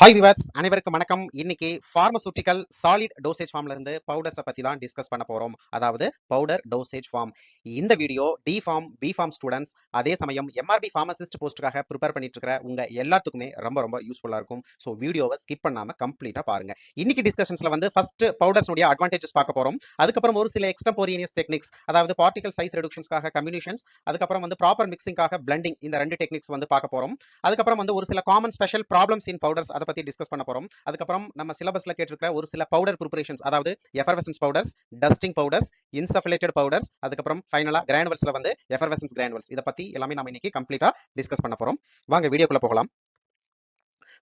Hi viewers, அனைவருக்கும் வணக்கம். இன்னைக்கு பார்மசூட்டிக்கல் சாலிட் டோசேஜ் ஃபார்ம்ல இருந்து பவுடர்ஸை பத்தி தான் டிஸ்கஸ் பண்ண போறோம். அதாவது பவுடர் டோசேஜ் ஃபார்ம். இந்த video D pharm, B pharm students, அதே சமயம் எம்ஆர்பி பார்மசிஸ்ட் போஸ்ட்டுக்காக ப்ரிப்பேர் பண்ணிட்டு இருக்கிற உங்க எல்லாத்துக்குமே ரொம்ப ரொம்ப யூஸ்ஃபுல்லா இருக்கும். ஸோ வீடியோவை ஸ்கிப் பண்ணாம கம்ப்ளீட்டா பாருங்க. இன்னைக்கு டிஸ்கஷன்ஸ்ல வந்து ஃபர்ஸ்ட் பவுடர்ஸ்னுடைய அட்வான்டேஜஸ் பார்க்க போறோம். அதுக்கப்புறம் ஒரு சில எக்ஸ்டம்போரியனியஸ் டெக்னிக்ஸ், அதாவது பார்ட்டிகல் சைஸ் ரெடுக்ஷன்ஸ்க்காக கம்யூனிஷன்ஸ், அதுக்கப்புறம் வந்து ப்ராப்பர் மிக்சிங்காக பிளண்டிங், இந்த ரெண்டு டெக்னிக்ஸ் வந்து பார்க்க போறோம். அதுக்கப்புறம் வந்து ஒரு சில காமன் ஸ்பெஷல் ப்ராப்ளம்ஸ் இன் பவுடர்ஸ் அதை பத்தி டிஸ்கஸ் பண்ண போறோம். அதுக்கப்புறம் நம்ம சிலபஸ்ல கேட்டிருக்கிற ஒரு சில பவுடர் ப்ரிப்பரேஷன்ஸ், அதாவது எஃபர்வசன்ஸ் பவுடர்ஸ், டஸ்டிங் பவுடர்ஸ், இன்சஃபிலேட்டட் பவுடர்ஸ், அதுக்கப்புறம் ஃபைனலா கிரானுவல்ஸ்ல வந்து எஃபர்வசன்ஸ் கிரானுவல்ஸ், இத பத்தி எல்லாமே நம்ம இன்னைக்கு கம்ப்ளீட்டா டிஸ்கஸ் பண்ண போறோம். வாங்க வீடியோக்குள்ள போகலாம்.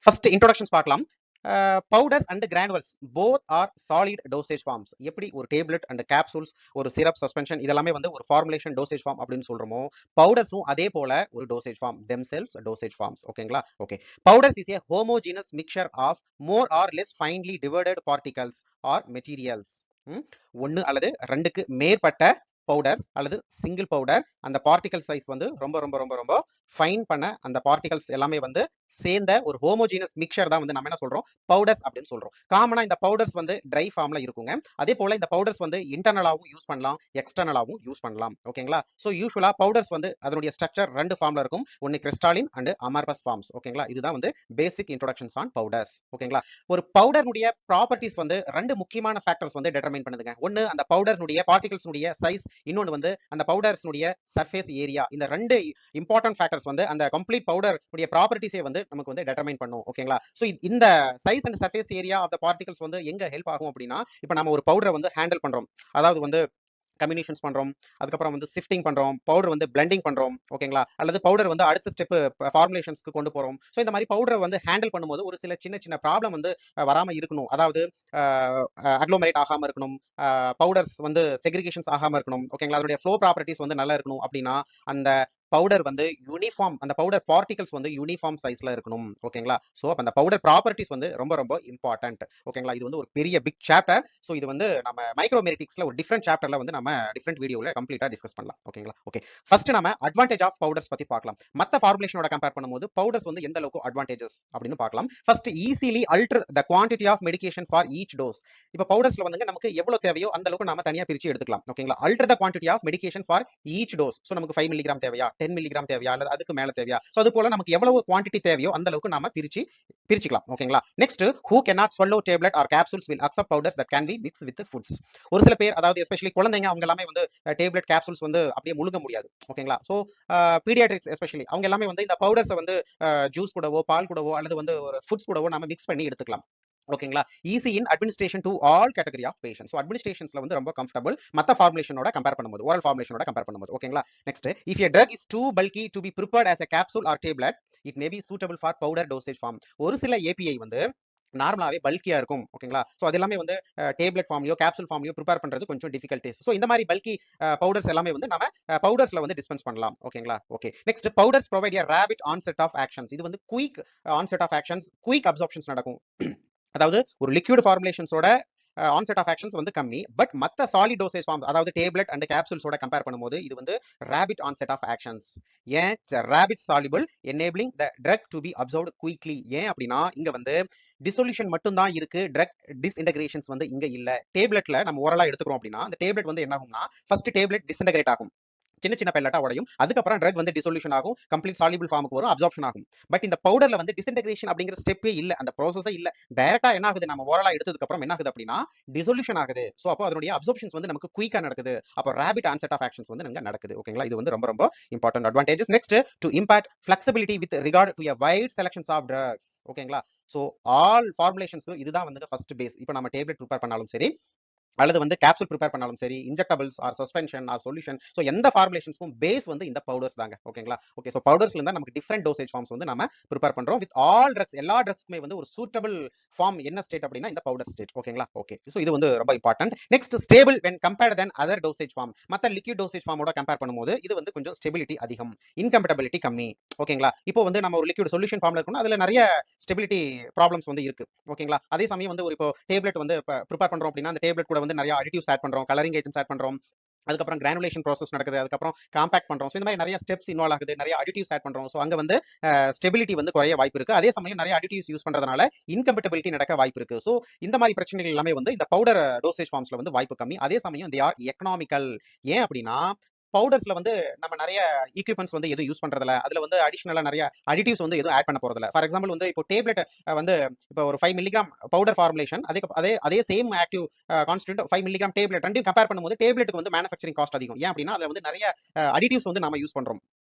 ஃபர்ஸ்ட் இன்ட்ரோடக்ஷன்ஸ் பார்க்கலாம். Powders and granules both are solid dosage forms. எப்படி ஒரு டேப்லெட் அண்ட் கேப்சூல்ஸ், ஒரு சிரப், சஸ்பென்ஷன் இதெல்லாமே வந்து ஒரு ஃபார்முலேஷன் டோசேஜ் ஃபார்ம் அப்படின்னு சொல்றோமோ, பவுடர்ஸும் அதே போல ஒரு dosage form, themselves dosage forms. ஓகேங்களா? Okay. Powders is a homogeneous mixture of more or less finely divided particles or materials. ஒன்னு அல்லது ரெண்டுக்கு மேற்பட்ட பவுடர்ஸ் அல்லது சிங்கிள் பவுடர், அந்த பார்ட்டிகல் சைஸ் வந்து ரொம்ப ரொம்ப ரொம்ப ரொம்ப ஃபைன் பண்ண அந்த பார்ட்டிகல்ஸ் எல்லாமே வந்து சேர்ந்த ஒரு ஹோமோஜீனஸ் மிக்சர் தான் வந்து நம்ம என்ன சொல்றோம், பவுடர்ஸ் அப்படின்னு சொல்றோம். காமனா இந்த பவுடர்ஸ் வந்து ட்ரை ஃபார்ம்ல இருக்குங்க. அதே போல இந்த பவுடர்ஸ் வந்து இன்டர்னலாவும் யூஸ் பண்ணலாம், எக்ஸ்டர்னலாவும் யூஸ் பண்ணலாம். ஓகேங்களா? சோ யூசுவலா பவுடர்ஸ் வந்து அதனுடைய ஸ்ட்ரக்சர் ரெண்டு ஃபார்ம்ல இருக்கும். ஒன்னு கிறிஸ்டாலின் அண்ட் அமார்பஸ் ஃபார்ம்ஸ். ஓகேங்களா? இதுதான் வந்து பேசிக் இன்ட்ரோடக்ஷன்ஸ் ஆன் பவுடர்ஸ். ஓகேங்களா? ஒரு பவுடர்னுடைய ப்ராப்பர்ட்டிஸ் வந்து ரெண்டு முக்கியமான ஃபேக்டர்ஸ் வந்து டிட்டர்மைன் பண்ணுதுங்க. ஒன்னு அந்த பவுடர்னுடைய பார்ட்டிகல்ஸ்னுடைய சைஸ், இன்னொன்னு வந்து அந்த பவுடர்ஸ்னுடைய சர்ஃபேஸ் ஏரியா. இந்த ரெண்டு இம்பார்ட்டன்ட் ஃபேக்டர்ஸ் வந்து அந்த கம்ப்ளீட் பவுடர் உடைய ப்ராப்பர்ட்டிஸே வந்து நமக்கு வந்து டிட்டர்மைன் பண்ணும். ஓகேங்களா? சோ இந்த size and surface area of the particles வந்து எங்க ஹெல்ப் ஆகும் அப்படின்னா, இப்போ நம்ம ஒரு பவுடரை வந்து ஹேண்டில் பண்றோம், அதாவது வந்து கம்யூனிகேஷன்ஸ் பண்றோம், அதுக்கப்புறம் வந்து சிஃப்டிங் பண்றோம், பவுடர் வந்து பிளெண்டிங் பண்றோம். ஓகேங்களா? அல்லது பவுடர் வந்து அடுத்த ஸ்டெப் ஃபார்முலேஷன்ஸ்க்கு கொண்டு போறோம். சோ இந்த மாதிரி பவுடரை வந்து ஹேண்டில் பண்ணும்போது ஒரு சில சின்ன சின்ன ப்ராப்ளம் வந்து வராம இருக்கணும். அதாவது அக்ளோமரேட் ஆகாம இருக்கணும், பவுடர்ஸ் வந்து செக்ரிகேஷன்ஸ் ஆகாம இருக்கணும். ஓகேங்களா? அதோட ஃப்ளோ ப்ராப்பர்ட்டிஸ் வந்து நல்லா இருக்கணும் அப்படின்னா அந்த பவுடர் வந்து யூனிஃபார்ம், அந்த பவுடர் பார்ட்டிகல்ஸ் வந்து யூனிஃபார்ம் சைஸ்ல இருக்கணும். ஓகேங்களா? சோ அப்ப அந்த பவுடர் ப்ராப்பர்ட்டிஸ் வந்து ரொம்ப ரொம்ப இம்பார்ட்டன்ட். ஓகேங்களா? இது வந்து ஒரு பெரிய பிக் சாப்டர். சோ இது வந்து நம்ம மைக்ரோமெரிட்டிக்ஸ்ல ஒரு டிஃபரெண்ட் சாப்டர்ல வந்து நம்ம டிஃபரெண்ட் வீடியோல கம்ப்ளீட்டா டிஸ்கஸ் பண்ணலாம். ஓகேங்களா? ஓகே. ஃபர்ஸ்ட் நம்ம அட்வான்டேஜ் ஆஃப் பவுடர்ஸ் பத்தி பார்க்கலாம். மத்த ஃபார்முலேஷனோட கம்பேர் பண்ணும்போது பவுடர்ஸ் வந்து எந்த அளவுக்கு அட்வான்டேஜஸ் அப்படின்னு பார்க்கலாம். First easily alter the quantity of medication for each dose. இப்போ பவுடர்ஸ்ல வந்து நமக்கு எவ்வளவு தேவையோ அந்த அளவுக்கு நாம தனியா பிரிச்சு எடுத்துக்கலாம். ஓகேங்களா? Alter the quantity of medication for each dose. So நமக்கு 5 மில்லிகிராம் தேவையா, 10 மில்லிகிராம் தேவையா, அல்லது அதுக்கு மேல தேவையா, சோ அது போல நமக்கு எவ்வளவு குவான்டிட்டி தேவையோ அந்த அளவுக்கு நாம பிரிச்சுக்கலாம். ஓகேங்களா? Next, who cannot swallow tablet or capsules will accept powders that can be mixed with foods. ஒரு சில பேர், அதாவது எஸ்பெஷலி குழந்தைங்க, அவங்க எல்லாமே வந்து டேப்லெட் கேப்சூல்ஸ் வந்து அப்படியே முழுங்க முடியாது. ஓகேங்களா? சோ பீடியாட்ரிக்ஸ் எஸ்பெஷலி அவங்க எல்லாமே வந்து இந்த பவுடர்ஸை வந்து ஜூஸ் கூடவோ, பால் கூடவோ, அல்லது வந்து ஒரு ஃபுட்ஸ் கூடவோ நாம மிக்ஸ் பண்ணி எடுத்துக்கலாம். ஓகேங்களா? Easy in administration to all category of patients. So அட்மினிஸ்ட்ரேஷன்ஸ்ல வந்து ரொம்ப கம்ஃபர்டபுள் மற்ற ஃபார்முலேஷனோட கம்பேர் பண்ணும்போது, ஓரல் ஃபார்முலேஷனோட கம்பேர் பண்ணும்போது. ஓகேங்களா? Next, if a drug is too bulky to be prepared as a capsule or tablet, it may be suitable for powder dosage form. ஒரு சில ஏபிஐ வந்து நார்மலாவே பல்கியா இருக்கும். ஓகேங்களா? சோ அது எல்லாமே வந்து டேப்லெட் ஃபார்ம்லயோ கேப்சூல் ஃபார்ம்லயோ ப்ரிப்பேர் பண்றது கொஞ்சம் டிஃபிகல்டிஸ். சோ இந்த மாதிரி பல்கி பவுடர்ஸ் எல்லாமே வந்து நம்ம பவுடர்ஸ்ல வந்து டிஸ்பென்ஸ் பண்ணலாம். ஓகேங்களா? Okay. Next, powders provide a rapid onset of actions. இது வந்து quick onset of actions, quick absorptions நடக்கும். அதாவது ஒரு லிக்விட் ஃபார்முலேஷன்ஸோட ஆன்செட் ஆஃப் ஆக்ஷன்ஸ் வந்து கம்மி. பட் மத்த சாலிட் டோசேஜ் ஃபார்ம், அதாவது டேப்லெட் அண்ட் கேப்சூல்ஸோட கம்பேர் பண்ணும்போது இது வந்து ரேபிட் ஆன்செட் ஆஃப் ஆக்ஷன்ஸ். ஏன் rapid soluble enabling the drug to be absorbed quickly. ஏன் அப்படின்னா இங்க வந்து டிசொல்யூஷன் மட்டும் தான் இருக்கு, ட்ரக் டிஸ்இன்டகிரேஷன்ஸ் வந்து இங்க இல்ல. டேப்லெட்ல நம்ம ஓரலா எடுத்துக்கிறோம் அப்படின்னா அந்த டேப்லெட் வந்து என்ன ஆகும்னா, ஃபர்ஸ்ட் டேப்லெட் டிஸ்இன்டகிரேட் ஆகும், சின்ன சின்ன பெல்லட்டா உடையும். அதுக்கப்புறம் ட்ரக் வந்து டிசொல்யூஷன் ஆகும், கம்ப்ளீட் சாலிபிள் ஃபார்முக்கு வரும், அப்சார்ப்ஷன் ஆகும். பட் இந்த பவுடர்ல வந்து டிஸ்இன்டகிரேஷன் அப்படிங்கிற ஸ்டெப்பே இல்ல, அந்த ப்ராசஸே இல்ல. டைரக்டா என்ன ஆகுது, நம்ம ஓரலா எடுத்ததுக்கு அப்புறம் என்ன ஆகுது அப்படின்னா டிசொல்யூஷன் ஆகுது. சோ அப்போ அதனுடைய அப்சார்ப்ஷன்ஸ் வந்து நமக்கு குயிக்கா நடக்குது. அப்போ ரேபிட் ஆன்செட் ஆஃப் ஆக்ஷன்ஸ் வந்து நமக்கு நடக்குது. ஓகேங்களா? இது வந்து ரொம்ப ரொம்ப important advantages. Next, to impact flexibility with regard to a wide selections of drugs. ஓகேங்களா? சோ ஆல் ஃபார்முலேஷன்ஸ்க்கு இதுதான் வந்து ஃபர்ஸ்ட் பேஸ். இப்போ நம்ம டேப்லெட் ப்ரிப்பேர் பண்ணாலும் சரி, அல்லது வந்து கேப்சூல் ப்ரிப்பேர் பண்ணாலும் சரி, injectables or suspension or solution, so எந்த ஃபார்முலேஷன்ஸ்க்கும் பேஸ் வந்து இந்த பவுடர்ஸ் தாங்க. ஓகேங்களா? ஓகே. சோ பவுடர்ஸ்ல இருந்தா நமக்கு டிஃபரெண்ட் டோசேஜ் ஃபார்ம்ஸ் வந்து நாம ப்ரிப்பேர் பண்றோம் வித் ஆல் ட்ரக்ஸ். எல்லா ட்ரக்ஸ்க்குமே வந்து ஒரு சூட்டபிள் ஃபார்ம் என்ன ஸ்டேட் அப்படின்னா இந்த பவுடர் ஸ்டேட். ஓகேங்களா? ஓகே. சோ இது வந்து ரொம்ப important. Next, stable when compared then other dosage form. மத்த லிக்விட் டோசேஜ் ஃபார்மோட கம்பேர் பண்ணும்போது இது வந்து கொஞ்சம் ஸ்டெபிலிட்டி அதிகம், இன்கம்பேட்டபிலிட்டி கம்மி. ஓகேங்களா? இப்போ வந்து நம்ம ஒரு லிக்விட் சொல்யூஷன் ஃபார்ம்ல இருக்கணும், அதுல நிறைய ஸ்டெபிலிட்டி ப்ராப்ளம்ஸ் வந்து இருக்கு. ஓகேங்களா? அதே சமயம் வந்து ஒரு இப்போ டேப்லெட் வந்து ப்ரிப்பேர் பண்றோம் அப்படின்னா அந்த டேப்லெட் கூட வந்து நிறைய அடிட்டிவ்ஸ் ஆட் பண்றோம், கலரிங் ஏஜென்ட்ஸ் ஆட் பண்றோம், அதுக்கப்புறம் கிரானுலேஷன் ப்ராசஸ் நடக்குது, அதுக்கப்புறம் காம்பாக்ட் பண்றோம். ஸோ இந்த மாதிரி நிறைய ஸ்டெப்ஸ் இன்வால்வ் ஆகுது, நிறைய அடிட்டிவ்ஸ் ஆட் பண்றோம். ஸோ அங்க வந்து ஸ்டெபிலிட்டி வந்து குறைய வாய்ப்பு இருக்கு. அதே சமயம் நிறைய அடிட்டிவ்ஸ் யூஸ் பண்றதுனால இன்கம்பேட்டபிலிட்டி நடக்க வாய்ப்பு இருக்கு. ஸோ இந்த மாதிரி பிரச்சனைகள் எல்லாமே வந்து இந்த பவுடர் டோசேஜ் ஃபார்ம்ஸ்ல வந்து வாய்ப்பு கம்மி. அதே சமயம் தே ஆர் எக்கனாமிக்கல். ஏன் அப்படின்னா பவுடர்ஸ்ல வந்து நம்ம நிறைய ஈக்யூப்மெண்ட்ஸ் வந்து எதுவும் யூஸ் பண்றதில்ல. அதுல வந்து அடிஷனலா நிறைய அடிட்டிவ்ஸ் வந்து எதுவும் ஆட் பண்ண போறதில்ல. ஃபார் எக்ஸாம்பிள் வந்து இப்போ டேப்லெட் வந்து இப்போ ஒரு 5 மில்லிகிராம் பவுடர் ஃபார்முலேஷன், அதே அதே same active constant 5 milligram tablet ரெண்டையும் கம்பேர் பண்ணும்போது டேப்லெட்டுக்கு வந்து மேனுஃபேக்சரிங் காஸ்ட் அதிகம். ஏன் அப்படின்னா அதுல வந்து நிறைய அடிட்டிவ்ஸ் வந்து நாம யூஸ் பண்றோம்.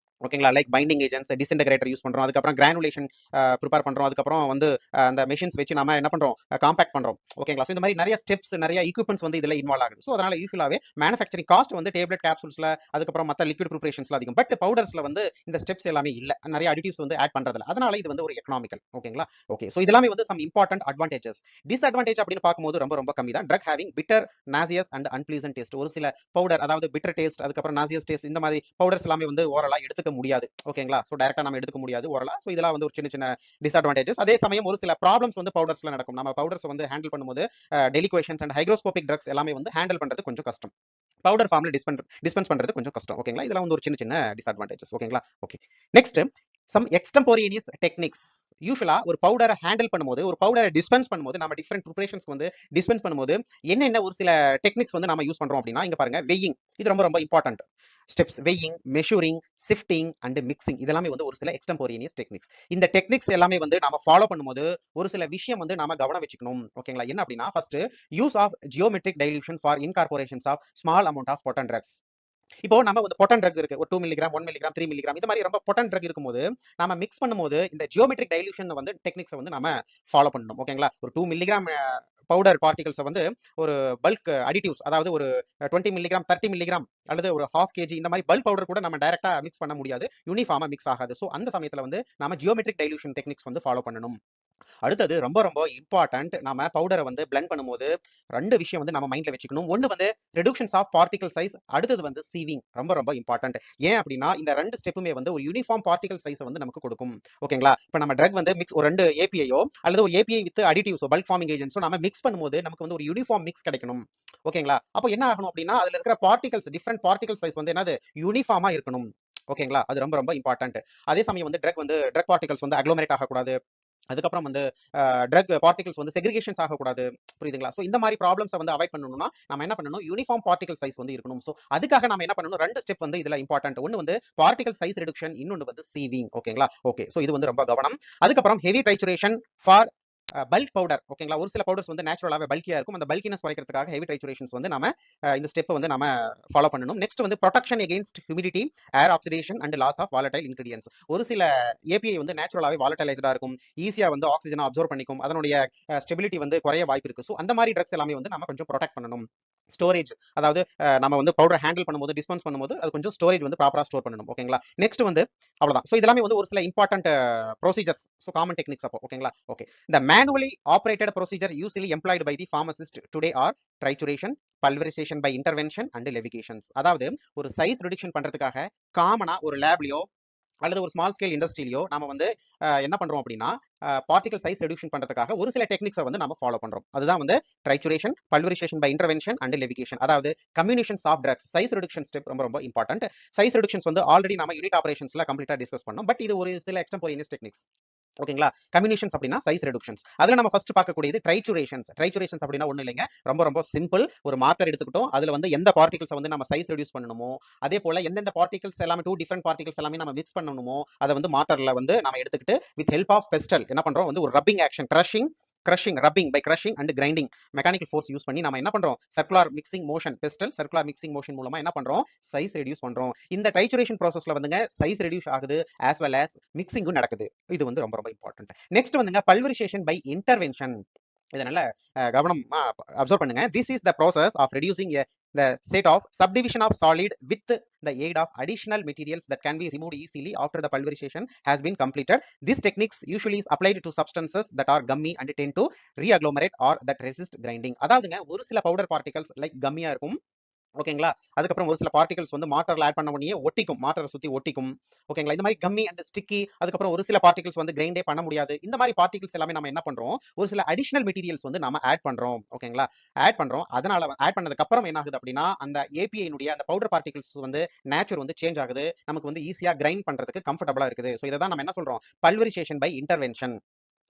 ஓகேங்களா, லைக் பைண்டிங் ஏஜென்ட்ஸ், டிஸ்இன்டகிரேட்டர் யூஸ் பண்றோம், அதுக்கப்புறம் கிரானுலேஷன் ப்ரிப்பேர் பண்றோம், அதுக்கப்புறம் வந்து அந்த மெஷின்ஸ் வச்சு நாம என்ன பண்றோம், காம்பாக்ட் பண்றோம். ஓகேங்களா, ஸோ இந்த மாதிரி நிறைய ஸ்டெப்ஸ், நிறைய ஈக்யூப்மெண்ட்ஸ் வந்து இதுல இன்வால்வ் ஆகுது. ஸோ அதனால யூஸ்வலாவே மேனுஃபேக்சரிங் காஸ்ட் வந்து டேப்லெட் கேப்சூல்ஸ்ல, அதுக்கப்புறம் மற்ற லிக்விட் ப்ரிப்பரேஷன்ஸ்ல அதிகம். பட் பவுடர்ஸ்ல வந்து இந்த ஸ்டெப்ஸ் எல்லாமே இல்ல, நிறைய அடிட்டிவ்ஸ் வந்து ஆட் பண்றதில்ல. அதனால இது வந்து ஒரு எக்கனாமிக்கல். ஓகேங்களா, ஓகே. ஸோ இதெல்லாமே வந்து சம் இம்பார்ட்டன்ட் அட்வான்டேஜஸ். டிஸ்அட்வான்டேஜ் அப்படின்னு பார்க்கும்போது ரொம்ப ரொம்ப கம்மி தான். Drug having bitter, nauseous and unpleasant taste. ஒரு சில பவுடர், அதாவது பிட்டர் டேஸ்ட், அதுக்கப்புறம் நாசியஸ் டேஸ்ட், இந்த மாதிரி பவுடர்ஸ் எல்லாமே வந்து ஓரலா எடுத்துக்க முடியாது. ஓகேங்களா, ஸோ டைரக்டா நம்ம எடுத்துக்க முடியாது ஓரலா. ஸோ இதெல்லாம் வந்து ஒரு சின்ன சின்ன டிஸ்அட்வான்டேஜஸ். அதே சமயம் ஒரு சில ப்ராப்ளம்ஸ் வந்து பவுடர்ஸ்ல நடக்கும். நம்ம பவுடர்ஸ் வந்து ஹேண்டில் பண்ணும்போது டெலிகுவேஷன்ஸ் அண்ட் ஹைக்ரோஸ்கோபிக் ட்ரக்ஸ் எல்லாமே வந்து ஹேண்டில் பண்றது கொஞ்சம் கஷ்டம். பவுடர் ஃபார்ம்ல டிஸ்பென்ஸ் பண்றது கொஞ்சம் கஷ்டம். ஓகேங்களா, இதெல்லாம் வந்து ஒரு சின்ன சின்ன டிஸ்அட்வான்டேஜஸ். ஓகேங்களா, okay. Next some extemporaneous techniques. யூசுவலா ஒரு பவுடரை ஹேண்டில் பண்ணும்போது, ஒரு பவுடரை டிஸ்பென்ஸ் பண்ணும்போது, நம்ம டிஃபரெண்ட் ப்ரிப்பரேஷன்ஸ்க்கு வந்து டிஸ்பென்ஸ் பண்ணும்போது என்னென்ன ஒரு சில டெக்னிக்ஸ் வந்து நம்ம யூஸ் பண்றோம் அப்படின்னா, இங்க பாருங்க, வெயிங். இது ரொம்ப ரொம்ப important steps. Weighing, measuring, sifting and mixing, இதெல்லாமே வந்து ஒரு சில எக்ஸ்டெம்போரேனியஸ் டெக்னிக்ஸ். இந்த டெக்னிக்ஸ் எல்லாமே வந்து நாம ஃபாலோ பண்ணும்போது ஒரு சில விஷயம் வந்து நாம கவனம் வச்சுக்கணும். ஓகேங்களா, என்ன அப்படின்னா, first use of geometric dilution for incorporations of small amount of potent drugs. இப்போ நம்ம வந்து பொட்டன் ட்ரக்ஸ் இருக்கு, ஒரு 2 மில்லிகிராம், 1 மில்லிகிராம், 3 மில்லிகிராம், இந்த மாதிரி ரொம்ப பொட்டன் ட்ரக் இருக்கும்போது நம்ம மிக்ஸ் பண்ணும்போது இந்த ஜியோமெட்ரிக் டைல்யூஷன் வந்து டெக்னிக்ஸ் வந்து நம்ம ஃபாலோ பண்ணணும். ஓகேங்களா, ஒரு 2 மில்லிகிராம் பவுடர் பார்ட்டிகல்ஸ் வந்து ஒரு பல்க் அடிட்டிவ்ஸ், அதாவது ஒரு 20 மில்லிகிராம், 30 மில்லிகிராம் அல்லது ஒரு ஹாஃப் கேஜி, இந்த மாதிரி பல்க் பவுடர் கூட நம்ம டைரக்டா மிக்ஸ் பண்ண முடியாது, யூனிஃபார்மா மிக்ஸ் ஆகாது. ஸோ அந்த சமயத்துல வந்து நம்ம ஜியோமெட்ரிக் டைல்யூஷன் டெக்னிக்ஸ் வந்து ஃபாலோ பண்ணணும். அடுத்தது ரொம்ப ரொம்ப இம்பார்ட்டன்ட், நாம பவுடரை வந்து பிளெண்ட் பண்ணும்போது ரெண்டு விஷயம் வந்து நம்ம மைண்ட்ல வச்சுக்கணும். ஒன்னு வந்து ரெடியூக்ஷன்ஸ் ஆஃப் பார்ட்டிகல் சைஸ், அடுத்தது வந்து சீவிங். ரொம்ப ரொம்ப இம்பார்ட்டன்ட். ஏன் அப்படின்னா இந்த ரெண்டு ஸ்டெப்புமே வந்து ஒரு யூனிஃபார்ம் பார்ட்டிகல் சைஸ் வந்து நமக்கு கொடுக்கும். ஓகேங்களா, இப்போ நம்ம ட்ரக் வந்து மிக்ஸ், ஒரு ரெண்டு ஏபிஐயோ அல்லது ஒரு ஏபிஐ வித் அடிட்டிவ்ஸோ, பல்க் ஃபார்மிங் ஏஜென்ட்ஸோ நம்ம மிக்ஸ் பண்ணும்போது நமக்கு வந்து ஒரு யூனிஃபார்ம் மிக்ஸ் கிடைக்கணும். ஓகேங்களா, அப்போ என்ன ஆகணும் அப்படின்னா அதுல இருக்கிற பார்ட்டிகல்ஸ், டிஃபரெண்ட் பார்ட்டிகல் சைஸ் வந்து என்னது, யூனிஃபார்மா இருக்கணும். ஓகேங்களா, அது ரொம்ப ரொம்ப இம்பார்ட்டன்ட். அதே சமயம் வந்து ட்ரக் பார்ட்டிகல்ஸ் வந்து அக்ளோமரேட் ஆகக்கூடாது. அதுக்கப்புறம் வந்து ட்ரக் பார்ட்டிகல்ஸ் வந்து செக்ரிகேஷன்ஸ் ஆகக்கூடாது. புரியுதுங்களா, ஸோ இந்த மாதிரி ப்ராப்ளம்ஸை வந்து அவாய்ட் பண்ணணும்னா நம்ம என்ன பண்ணணும், யூனிஃபார்ம் பார்ட்டிகல் சைஸ் வந்து இருக்கணும். ஸோ அதுக்காக நம்ம என்ன பண்ணணும், ரெண்டு ஸ்டெப் வந்து இதுல இம்பார்ட்டன்ட். ஒன்னு வந்து பார்ட்டிகல் சைஸ் ரிடக்ஷன், இன்னொன்று வந்து சீவிங். ஓகேங்களா, ஓகே. ஸோ இது வந்து ரொம்ப கவனம். அதுக்கப்புறம் ஹெவி ட்ரைச்சுரேஷன் ஃபார் பல்க் பவுடர். ஓகேங்களா, ஒரு சில பவுடர்ஸ் வந்து நேச்சுரலாவே பல்கியா இருக்கும். அந்த பல்கினஸ் குறைக்கிறதுக்காக ஹெவி ட்ரைச்சுரேஷன்ஸ் வந்து நாம இந்த ஸ்டெப் வந்து நாம ஃபாலோ பண்ணணும். நெக்ஸ்ட் வந்து protection against humidity, air oxidation and loss of volatile ingredients. ஒரு சில ஏபிஐ வந்து நேச்சுரலாவே வாலடைலைஸ்டா இருக்கும், ஈஸியா வந்து ஆக்சிஜனை அப்சர்வ் பண்ணிக்கும், அதனுடைய ஸ்டெபிலிட்டி வந்து குறைய வாய்ப்பு இருக்கு. ஸோ அந்த மாதிரி ட்ரக்ஸ் எல்லாமே வந்து நம்ம கொஞ்சம் ப்ரொடெக்ட் பண்ணணும். ஸ்டோரேஜ், அதாவது நம்ம வந்து பவுடர் ஹேண்டில் பண்ணும்போது, டிஸ்பென்ஸ் பண்ணும்போது அது கொஞ்சம் ஸ்டோரேஜ் வந்து ப்ராப்பரா ஸ்டோர் பண்ணணும். ஓகேங்களா, நெக்ஸ்ட் வந்து அவ்வளவுதான். ஸோ இதெல்லாமே வந்து ஒரு சில important procedures, so common techniques. அப்போ ஓகேங்களா, okay. The manually operated procedure usually employed by the pharmacist today are trituration, pulverization by intervention and levigations. அதாவது ஒரு சைஸ் ரிடக்ஷன் பண்றதுக்காக காமனா ஒரு லேப்லயோ அல்லது ஒரு ஸ்மால் ஸ்கேல் இண்டஸ்ட்ரியிலயோ நாம வந்து என்ன பண்றோம் அப்படின்னா பார்ட்டிகல் சைஸ் ரெடியூஷன் பண்றதுக்காக ஒரு சில டெக்னிக்ஸை வந்து நம்ம ஃபாலோ பண்றோம். அதுதான் வந்து trituration, pulverization by intervention and levigation. அதாவது communications of drugs. Size reduction step ரொம்ப ரொம்ப இம்பார்ட்டன்ட். சைஸ் ரெடியூஷன்ஸ் வந்து ஆல்ரெடி நம்ம யூனிட் ஆபரேஷன்ஸ்ல கம்ப்ளீட்டா டிஸ்கஸ் பண்ணோம். பட் இது ஒரு சில எக்ஸ்டெம்போரேனியஸ் டெக்னிக்ஸ். ஓகேங்களா, கம்யூனிகேஷன்ஸ் அப்படின்னா சைஸ் ரெடியூக்ஷன்ஸ். அதுல நம்ம ஃபர்ஸ்ட் பார்க்கக்கூடியது ட்ரைச்சுரேஷன்ஸ். ட்ரைச்சுரேஷன்ஸ் அப்படின்னா ஒண்ணு இல்லைங்க, ரொம்ப ரொம்ப சிம்பிள். ஒரு மார்க்கர் எடுத்துக்கிட்டோம், அதுல வந்து எந்த பார்ட்டிகல்ஸ் வந்து நம்ம சைஸ் ரெடியூஸ் பண்ணணுமோ, அதே போல எந்தெந்த பார்ட்டிகல்ஸ் எல்லாமே, டூ டிஃபரெண்ட் பார்ட்டிகல்ஸ் எல்லாமே நம்ம மிக்ஸ் பண்ணணுமோ அதை வந்து மார்க்கர்ல வந்து நம்ம எடுத்துக்கிட்டு வித் ஹெல்ப் ஆஃப் பெஸ்டல் என்ன பண்றோம், வந்து ஒரு rubbing action, rubbing by crushing and grinding, mechanical force use பண்ணி நம்ம என்ன பண்றோம், circular mixing motion, pestle circular mixing motion மூலமா என்ன பண்றோம், சைஸ் ரெடியூஸ் பண்றோம். இந்த ட்ரைச்சுரேஷன் ப்ராசஸ்ல வந்துங்க சைஸ் ரெடியூஸ் ஆகுது, as well as மிக்சிங்கும் நடக்குது. இது வந்து ரொம்ப ரொம்ப இம்பார்ட்டன்ட். நெக்ஸ்ட் வந்துங்க பல்வரைசேஷன் பை இன்டர்வென்ஷன். இதனால கவனமா அப்சர்வ் பண்ணுங்க. This is the process of reducing the state of subdivision of solid with the aid of additional materials that can be removed easily after the pulverization has been completed. This techniques usually is applied to substances that are gummy and tend to reagglomerate or that resist grinding. அதாவதுங்க ஒரு சில powder particles like கம்மியா இருக்கும், ஓகேங்களா. அதுக்கப்புறம் ஒரு சில particles வந்து மார்ட்டர்ல ஆட் பண்ண உடனே ஒட்டிக்கும். மார்ட்டர சுத்தி ஒட்டிக்கும். ஓகேங்களா. இந்த மாரி கம்மி அண்ட் ஸ்டிக்கி, அதுக்கப்புறம் ஒரு சில பார்ட்டிகல்ஸ் வந்து கிரைண்டே பண்ண முடியாது. இந்த மாரி பார்ட்டிகல்ஸ் எல்லாமே நம்ம என்ன பண்றோம், ஒரு சில அடிஷனல் மெட்டீரியல்ஸ் வந்து நாம ஆட் பண்றோம். ஓகேங்களா. ஆட் பண்றோம். அதனால ஆட் பண்ணதுக்கு அப்புறம் என்ன ஆகுது அப்படின்னா, அந்த ஏபிஐ னுடைய அந்த பவுடர் பார்ட்டிகல்ஸ் வந்து நேச்சர் வந்து சேஞ்ச் ஆகுது. நமக்கு வந்து ஈஸியா கிரைண்ட் பண்றதுக்கு கம்ஃபர்டபுளா இருக்குது. சோ இத தான் நம்ம என்ன சொல்றோம், பல்வரைசேஷன் பை இன்டர்வென்ஷன்.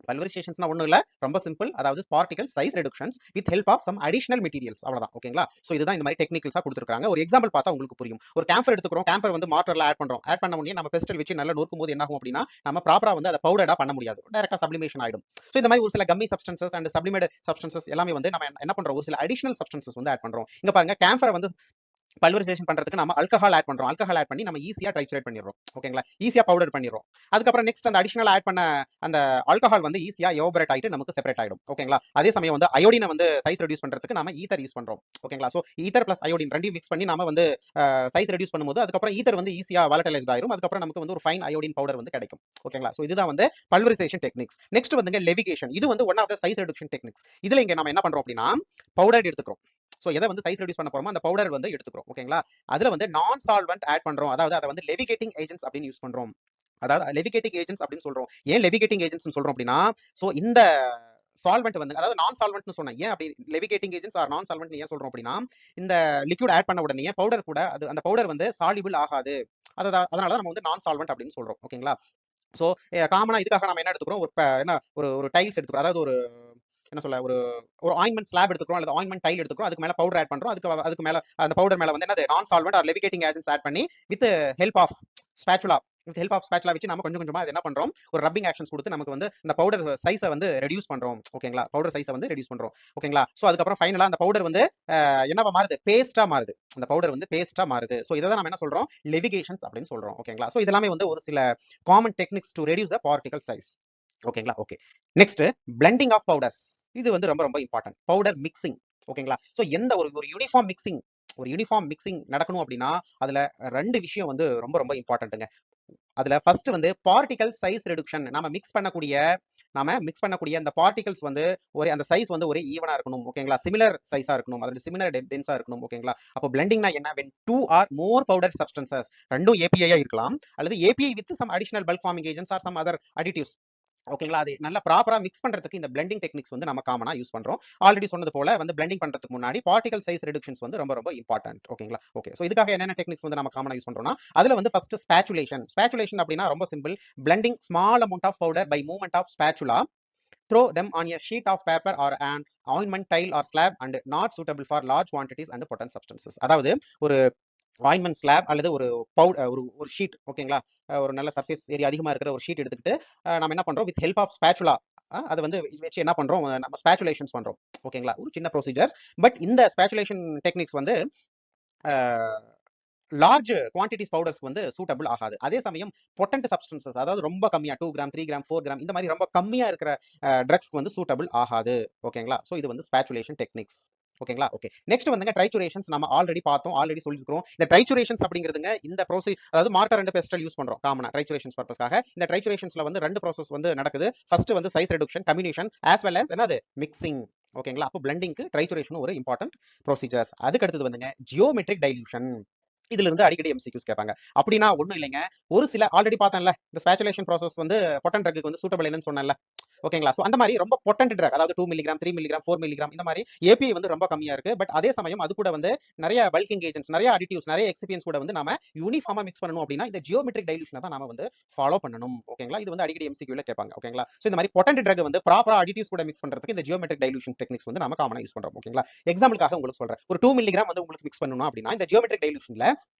பல்வரைசேஷன்ஸ்னா ஒண்ணும் இல்ல, ரொம்ப சிம்பிள். அதாவது particle size reductions with help of some additional materials, அவ்வளவுதான். ஓகேங்களா. சோ இதுதான் இந்த மாதிரி டெக்னிக்கல்ஸா கொடுத்திருக்காங்க. ஒரு எக்ஸாம்பிள் பார்த்தா உங்களுக்கு புரியும். ஒரு கேம்பர் எடுத்துக்கிறோம். கேம்பர் வந்து மார்ட்டர்ல ஆட் பண்றோம். ஆட் பண்ண உடனே நம்ம பெஸ்டல் வச்சு நல்லா நொறுக்கும் போது என்ன ஆகும் அப்படின்னா, நம்ம ப்ராப்பரா வந்து அதை பவுடரா பண்ண முடியாது. டைரக்டா சப்ளிமேஷன் ஆயிடும். சோ இந்த மாதிரி ஒரு சில கம்மி சப்ஸ்டன்சஸ் அண்ட் சப்ளிமேட் சப்ஸ்டன்சஸ் எல்லாமே வந்து நம்ம என்ன பண்றோம், ஒரு சில அடிஷனல் சப்ஸ்டன்சஸ் வந்து ஆட் பண்றோம். இங்க பாருங்க, கேம்பரை வந்து பல்வரைசேஷன் பண்றதுக்கு நம்ம ஆல்கஹால் ஆட் பண்றோம். ஆல்கஹால் ஆட் பண்ணி நம்ம ஈஸியா ட்ரைச்சுரேட் பண்ணிடுறோம். ஓகேங்களா. ஈஸியா பவுடர் பண்ணிடுறோம். அதுக்கப்புறம் நெக்ஸ்ட் அந்த அடிஷனல் ஆட் பண்ண அந்த ஆல்கஹால் வந்து ஈஸியா எவாபரேட் ஆயிட்டு நமக்கு செப்பரேட் ஆயிடும். ஓகேங்களா. அதே சமயம் வந்து அயோடினை வந்து சைஸ் ரெடியூஸ் பண்றதுக்கு நாம ஈத்தர் யூஸ் பண்றோம். ஓகேங்களா. சோ ஈத்தர் பிளஸ் அயோடின் ரெண்டையும் மிக்ஸ் பண்ணி நாம வந்து சைஸ் ரெடியூஸ் பண்ணும்போது அதுக்கப்புறம் ஈத்தர் வந்து ஈஸியா வாலடைலைஸ்ட் ஆயிரும். அதுக்கப்புறம் நமக்கு வந்து ஒரு ஃபைன் அயோடின் பவுடர் வந்து கிடைக்கும். ஓகேங்களா. சோ இதுதான் வந்து பல்வரைசேஷன் டெக்னிக்ஸ். நெக்ஸ்ட் வந்துங்க லெவிகேஷன். இது வந்து one of the size reduction techniques. இதுல இங்க நம்ம என்ன பண்றோம் அப்படின்னா, பவுடர் எடுத்துக்கிறோம். சோ எதை வந்து சைஸ் ரெடியூஸ் பண்ண போறோமோ அந்த பவுடர் வந்து எடுத்துக்கிறோம். ஓகேங்களா. அதுல வந்து நான் சால்வெண்ட் ஆட் பண்றோம். அதாவது அதை வந்து லெவிகேட்டிங் ஏஜென்ட்ஸ் அப்படின்னு யூஸ் பண்றோம். அதாவது லெவிகேட்டிங் ஏஜென்ட்ஸ் அப்படின்னு சொல்றோம். ஏன் லெவிகேட்டிங் ஏஜென்ட்ஸ் சொல்றோம் அப்படின்னா, சோ இந்த சால்வெண்ட் வந்து, அதாவது நான் சால்வெண்ட்னு சொன்னேன். ஏன் அப்படி லெவிகேட்டிங் ஏஜென்ட்ஸ் ஆர் நான் சால்வெண்ட் ஏன் சொல்றோம் அப்படின்னா, இந்த லிக்விட் ஆட் பண்ண உடனே பவுடர் கூட அது அந்த பவுடர் வந்து சாலிபிள் ஆகாது. அதனால நம்ம வந்து நான் சால்வெண்ட் அப்படின்னு சொல்றோம். ஓகேங்களா. சோ காமனா இதுக்காக நம்ம என்ன எடுத்துக்கிறோம், ஒரு என்ன ஒரு டைல்ஸ் எடுத்துக்கிறோம். அதாவது ஒரு என்ன சொல்ல, ஒரு ஒரு ஆயின்மெண்ட் ஸ்லாப் எடுத்துக்கிறோம், அல்லது ஆயின்மெண்ட் டைல் எடுத்துக்கிறோம். அதுக்கு மேல பவுடர் ஆட் பண்றோம். அதுக்கு மேல அந்த பவுடர் மேல வந்து என்னது, நான் solvent or levigating agents add பண்ணி with help of spatula with help of spatula வச்சு நம்ம கொஞ்சம் கொஞ்சமா அது என்ன பண்றோம், ஒரு ரப்பிங் ஆக்ஷன்ஸ் கொடுத்து நமக்கு வந்து இந்த பவுடர் சைஸை வந்து ரெடியூஸ் பண்றோம். ஓகேங்களா. பவுடர் சைஸை வந்து ரெடியூஸ் பண்றோம். ஓகேங்களா. சோ அதுக்கப்புறம் ஃபைனலா அந்த பவுடர் வந்து என்னவா மாறுது, பேஸ்டா மாறுது. அந்த பவுடர் வந்து பேஸ்டா மாறுது. சோ இதை தான் நம்ம என்ன சொல்றோம், லெவிகேஷன்ஸ் அப்படின்னு சொல்றோம். ஓகேங்களா. சோ இதெல்லாமே வந்து ஒரு சில common techniques to reduce the particle size. ஓகேங்களா. Okay. Next blending of powders. இது வந்து ரொம்ப ரொம்ப இம்பார்ட்டன்ட். Powder mixing. ஓகேங்களா. சோ எந்த ஒரு யூனிஃபார்ம் மிக்சிங், ஒரு யூனிஃபார்ம் மிக்சிங் நடக்கணும் அப்படின்னா அதுல ரெண்டு விஷயம் வந்து ரொம்ப ரொம்ப இம்பார்ட்டன்ட்டுங்க. அதுல ஃபர்ஸ்ட் வந்து பார்ட்டிகல் சைஸ் ரெடுக்ஷன். நாம மிக்ஸ் பண்ணக்கூடிய அந்த பார்ட்டிகல்ஸ் வந்து ஒரு அந்த சைஸ் வந்து ஒரே ஈவனா இருக்கணும். ஓகேங்களா. சிமிலர் சைஸா இருக்கணும். அதோட சிமிலர் டென்ஸா இருக்கணும். ஓகேங்களா. அப்போ பிளெண்டிங்னா என்ன, when two or more powder substances, ரெண்டும் ஏபிஐயா இருக்கலாம், அல்லது API with some additional bulk forming agents or some other additives. ஓகேங்களா. அது நல்லா ப்ராப்பரா மிக்ஸ் பண்றதுக்கு இந்த பிளெண்டிங் டெக்னிக்ஸ் வந்து நம்ம காமனா யூஸ் பண்றோம். ஆல்ரெடி சொன்னது போல வந்து பிளெண்டிங் பண்றதுக்கு முன்னாடி பார்ட்டிகல் சைஸ் ரெடக்ஷன்ஸ் வந்து ரொம்ப ரொம்ப இம்பார்ட்டன்ட். ஓகேங்களா. ஓகே. சோ இதுக்காக என்னென்ன டெக்னிக்ஸ் வந்து நம்ம காமனா யூஸ் பண்றோம்னா, அதுல வந்து ஃபர்ஸ்ட் ஸ்பாச்சுலேஷன். ஸ்பாச்சுலேஷன் அப்படின்னா ரொம்ப simple. Blending small amount of powder by movement of spatula throw them on a sheet of paper or an ointment tile or slab and not suitable for large quantities and potent substances. அதாவது ஒரு ointment slab அல்லது ஒரு ஒரு sheet. ஓகேங்களா. ஒரு நல்ல surface area அதிகமா இருக்கிற ஒரு ஷீட் எடுத்துக்கிட்டு நம்ம என்ன பண்றோம், வித் ஹெல்ப் ஆஃப் ஸ்பாச்சுலா அது வந்து வச்சு என்ன பண்றோம், நம்ம ஸ்பாச்சுலேஷன்ஸ் பண்றோம். ஓகேங்களா. ஒரு சின்ன ப்ரொசீஜர்ஸ். பட் இந்த ஸ்பாச்சுலேஷன் டெக்னிக்ஸ் வந்து லார்ஜ் குவான்டிட்டிஸ் பவுடர்ஸ் வந்து சூட்டபிள் ஆகாது. அதே சமயம் பொட்டன்ட் சப்ஸ்டன்சஸ், அதாவது ரொம்ப கம்மியா 2 கிராம் 3 கிராம் 4 கிராம் இந்த மாதிரி ரொம்ப கம்மியா இருக்கிற ட்ரக்ஸ்க்கு வந்து சூட்டபிள் ஆகாது. ஓகேங்களா. சோ இது வந்து ஸ்பாச்சுலேஷன் டெக்னிக்ஸ். ஓகேங்களா. ஓகே. நெக்ஸ்ட் வந்துங்க ட்ரைச்சுரேஷன்ஸ். நம்ம ஆல்ரெடி பார்த்தோம், ஆல்ரெடி சொல்லிருக்கோம். இந்த ட்ரைச்சுரேஷன்ஸ் அப்படிங்கிறதுங்க இந்த ப்ரோசஸ், அதாவது மார்க்கர் அண்ட் பெஸ்டல் யூஸ் பண்றோம் காமனா ட்ரைச்சுரேஷன்ஸ் பர்பஸ்க்காக. இந்த ட்ரைச்சுரேஷன்ஸ்ல வந்து ரெண்டு ப்ரோசஸ் வந்து நடக்குது. ஃபர்ஸ்ட் வந்து size reduction communication as well as என்னது, மிக்சிங். ஓகேங்களா. அப்போ பிளெண்டிங்க்கு ட்ரைச்சுரேஷன் ஒரு இம்பார்ட்டன்ட் ப்ரொசீஜர்ஸ். அதுக்கு அடுத்தது வந்துங்க ஜியோமெட்ரிக் டைல்யூஷன். இதுல இருந்து அடிக்கடி எம்சிக்யூஸ் கேட்பாங்க. அப்படின்னா ஒண்ணும் இல்லைங்க, ஒரு சில ஆல்ரெடி பார்த்தேன்ல, இந்த ஸ்பாச்சுலேஷன் ப்ராசஸ் வந்து பொட்டன்ட் ட்ரக்கு வந்து சூட்டபிள் இல்லைன்னு சொன்னேன்ல. ஓகேங்களா. சோ அந்த மாதிரி ரொம்ப பொட்டன்ட் ட்ரக், அதாவது 2 மில்லிகிராம் 3 மில்லிகிராம் 4 மில்லிகிராம் இந்த மாதிரி ஏபிஐ வந்து ரொம்ப கம்மியா இருக்கு. பட் அதே சமயம் அது கூட வந்து நிறைய பல்கிங் ஏஜென்ட்ஸ், நிறைய அடிட்டிவ்ஸ், நிறைய எக்ஸிபியன்ஸ் கூட வந்து நாம யூனிஃபார்மா மிக்ஸ் பண்ணணும் அப்படின்னா இந்த ஜியோமெட்ரிக் டைல்யூஷனை தான் நாம வந்து ஃபாலோ பண்ணணும். ஓகேங்களா. இது வந்து அடிக்கடி எம்சிக்யூல கேட்பாங்க. ஓகேங்களா. சோ இந்த மாதிரி பொட்டன்ட் ட்ரக் வந்து ப்ராப்பரா அடிட்டிவ்ஸ் கூட மிக்ஸ் பண்றதுக்கு இந்த ஜியோமெட்ரிக் டைல்யூஷன் டெக்னிக்ஸ் வந்து நாம காமனா யூஸ் பண்றோம். ஓகேங்களா. எக்ஸாம்பிளுக்காக உங்களுக்கு சொல்றேன். ஒரு 2 மில்லிகிராம் வந்து உங்களுக்கு மிக்ஸ் பண்ணணும் அப்படின்னா இந்த ஜியோமெட்ரிக் டைல்யூஷன்ல